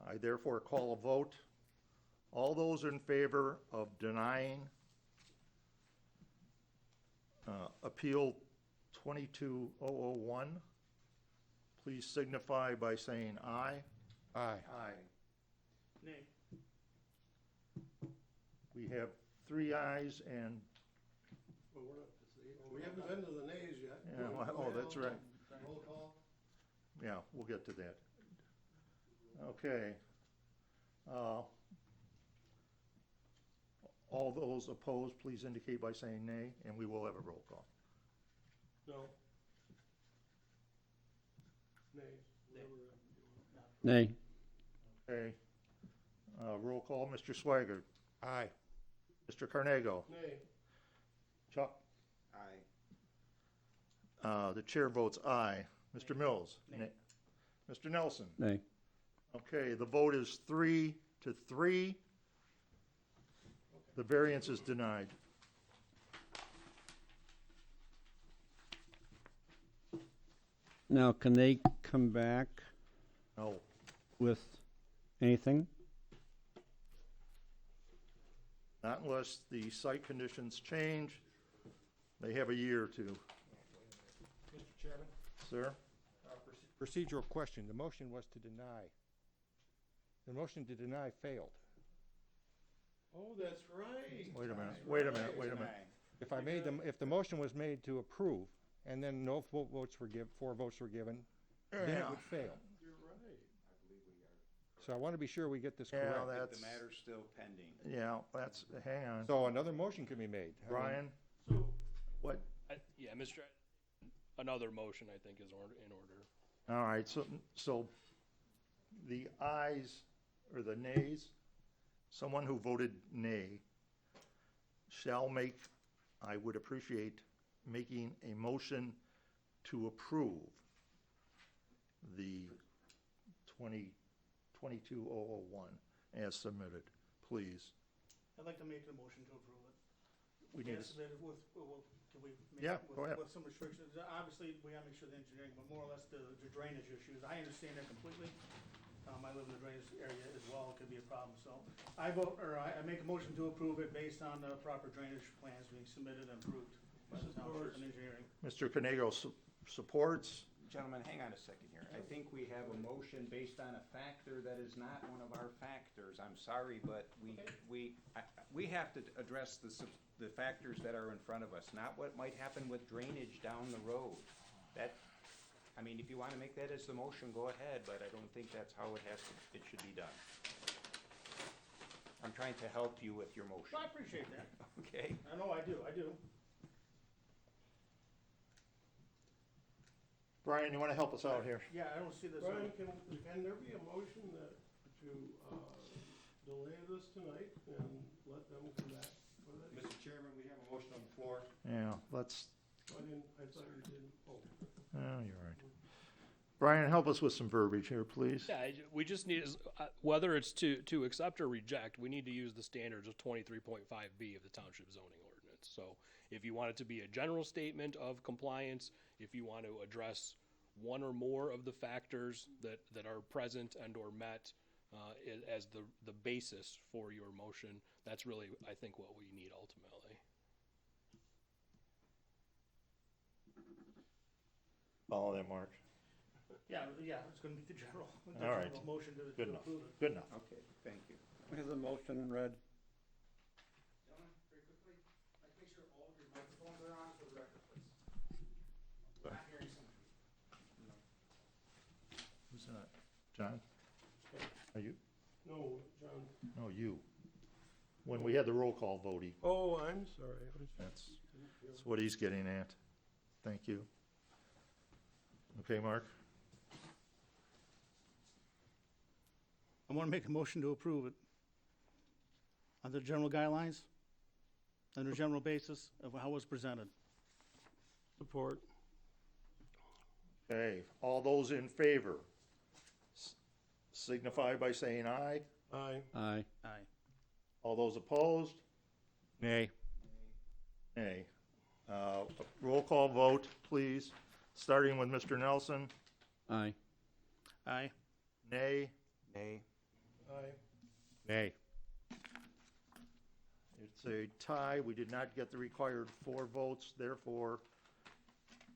I therefore call a vote. All those in favor of denying Appeal 22001, please signify by saying aye. Aye. Aye. Nay. We have 3 ayes and, Well, we haven't been to the nays yet. yeah, oh, that's right. Roll call? Yeah, we'll get to that. Okay. All those opposed, please indicate by saying nay, and we will have a roll call. No. Nays. Nay. Okay. Roll call, Mr. Swigert. Aye. Mr. Carnego. Nay. Chuck. Aye. The chair votes aye. Mr. Mills. Nay. Mr. Nelson. Nay. Okay, the vote is 3-3. The variance is denied. Now, can they come back No. with anything? Not unless the site conditions change. They have a year to. Mr. Chairman? Sir? Procedural question. The motion was to deny. The motion to deny failed. Oh, that's right. Wait a minute, wait a minute, wait a minute. If the motion was made to approve, and then no votes were given, 4 votes were given, then it Yeah. would fail. You're right. So I want to be sure we get this Yeah, correct. that's, The matter's still pending. yeah, that's, hang on. So another motion can be made. I mean, Brian? What? Yeah, Mr. Another motion, I think, is in order. All right, so the ayes or the nays, someone who voted nay shall make, I would appreciate making a motion to approve the 22001 as submitted, please. I'd like to make the motion to approve it. We need Yes, to, that can we make Yeah, it go ahead. with some restrictions? Obviously, we gotta make sure the engineering, but more or less the drainage issues. I understand that completely. I live in the drainage area as well, it could be a problem, so. I vote, or I make a motion to approve it based on the proper drainage plans being submitted and approved by the township and engineering. Mr. Canego supports. Gentlemen, hang on a second here. I think we have a motion based on a factor that is not one of our factors. I'm sorry, but we have to address the factors that are in front of us, not what might happen with drainage down the road. I mean, if you want to make that as the motion, go ahead, but I don't think that's how it should be done. I'm trying to help you with your motion. I appreciate that. Okay? I know I do. Brian, you want to help us out here? Yeah, I don't see this. Brian, can there be a motion that to delay this tonight and let them come back with it? Mr. Chairman, we have a motion on the floor. Yeah, let's, I thought you didn't. Oh. oh, you're right. Brian, help us with some verbiage here, please. Yeah, we just need, whether it's to accept or reject, we need to use the standards of 23.5B of the Township Zoning Ordinance. So if you want it to be a general statement of compliance, if you want to address one or more of the factors that are present and or met as the basis for your motion, that's really, I think, what we need ultimately. Follow that, Mark. Yeah, it's gonna be the general. All right. Motion to Good enough. approve it. Good enough. Okay, thank you. We have the motion read. Gentlemen, very quickly, like make sure all of your microphones are on for the record, please. We're not hearing some. Who's that? John? Are you? No, John. No, you. When we had the roll call vote, Oh, I'm sorry. that's what he's getting at. Thank you. Okay, Mark? I want to make a motion to approve it under general guidelines, under general basis of how it was presented. Support. Okay, all those in favor signify by saying aye. Aye. Aye. Aye. All those opposed? Nay. Nay. Roll call vote, please, starting with Mr. Nelson. Aye. Aye. Nay. Nay. Aye. Nay. It's a tie. We did not get the required 4 votes. Therefore,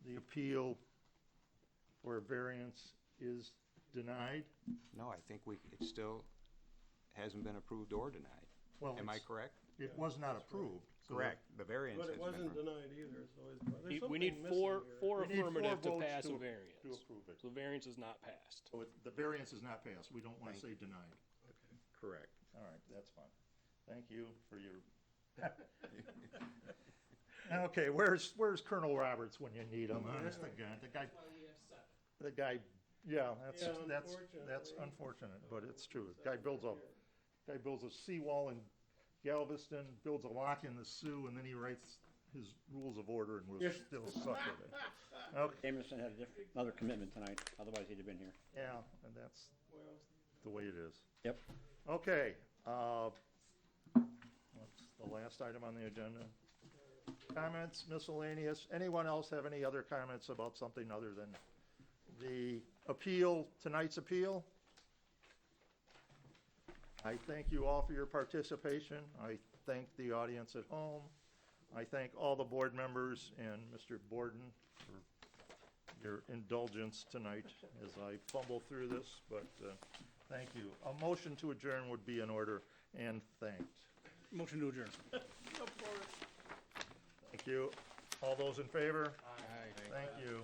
the appeal for variance is denied. No, I think it still hasn't been approved or denied. Well, Am I correct? It was not approved. so Correct. The variance But has it been. wasn't denied either, so there's We need something four missing here. We need 4 affirmative to votes pass a to variance. approve it. So the variance is not passed. So the variance is not passed. We don't want to say denied. Correct. All right, that's fine. Thank you for your. Okay, where's Colonel Roberts when you need him? Honest to God, the guy. Yeah, that's unfortunate, but it's true. The guy builds a seawall in Galveston, builds a lock in the Sioux, and then he writes his rules of order, and we'll still suck with it. Okay. Jameson had another commitment tonight, otherwise he'd have been here. Yeah, and that's the way it is. Yep. Okay, what's the last item on the agenda? Comments, miscellaneous. Anyone else have any other comments about something other than the appeal, tonight's appeal? I thank you all for your participation. I thank the audience at home. I thank all the board members and Mr. Borden for your indulgence tonight as I fumble through this, but thank you. A motion to adjourn would be in order, and thanked. Motion to adjourn. Thank you. All those in favor? Aye. Thank you.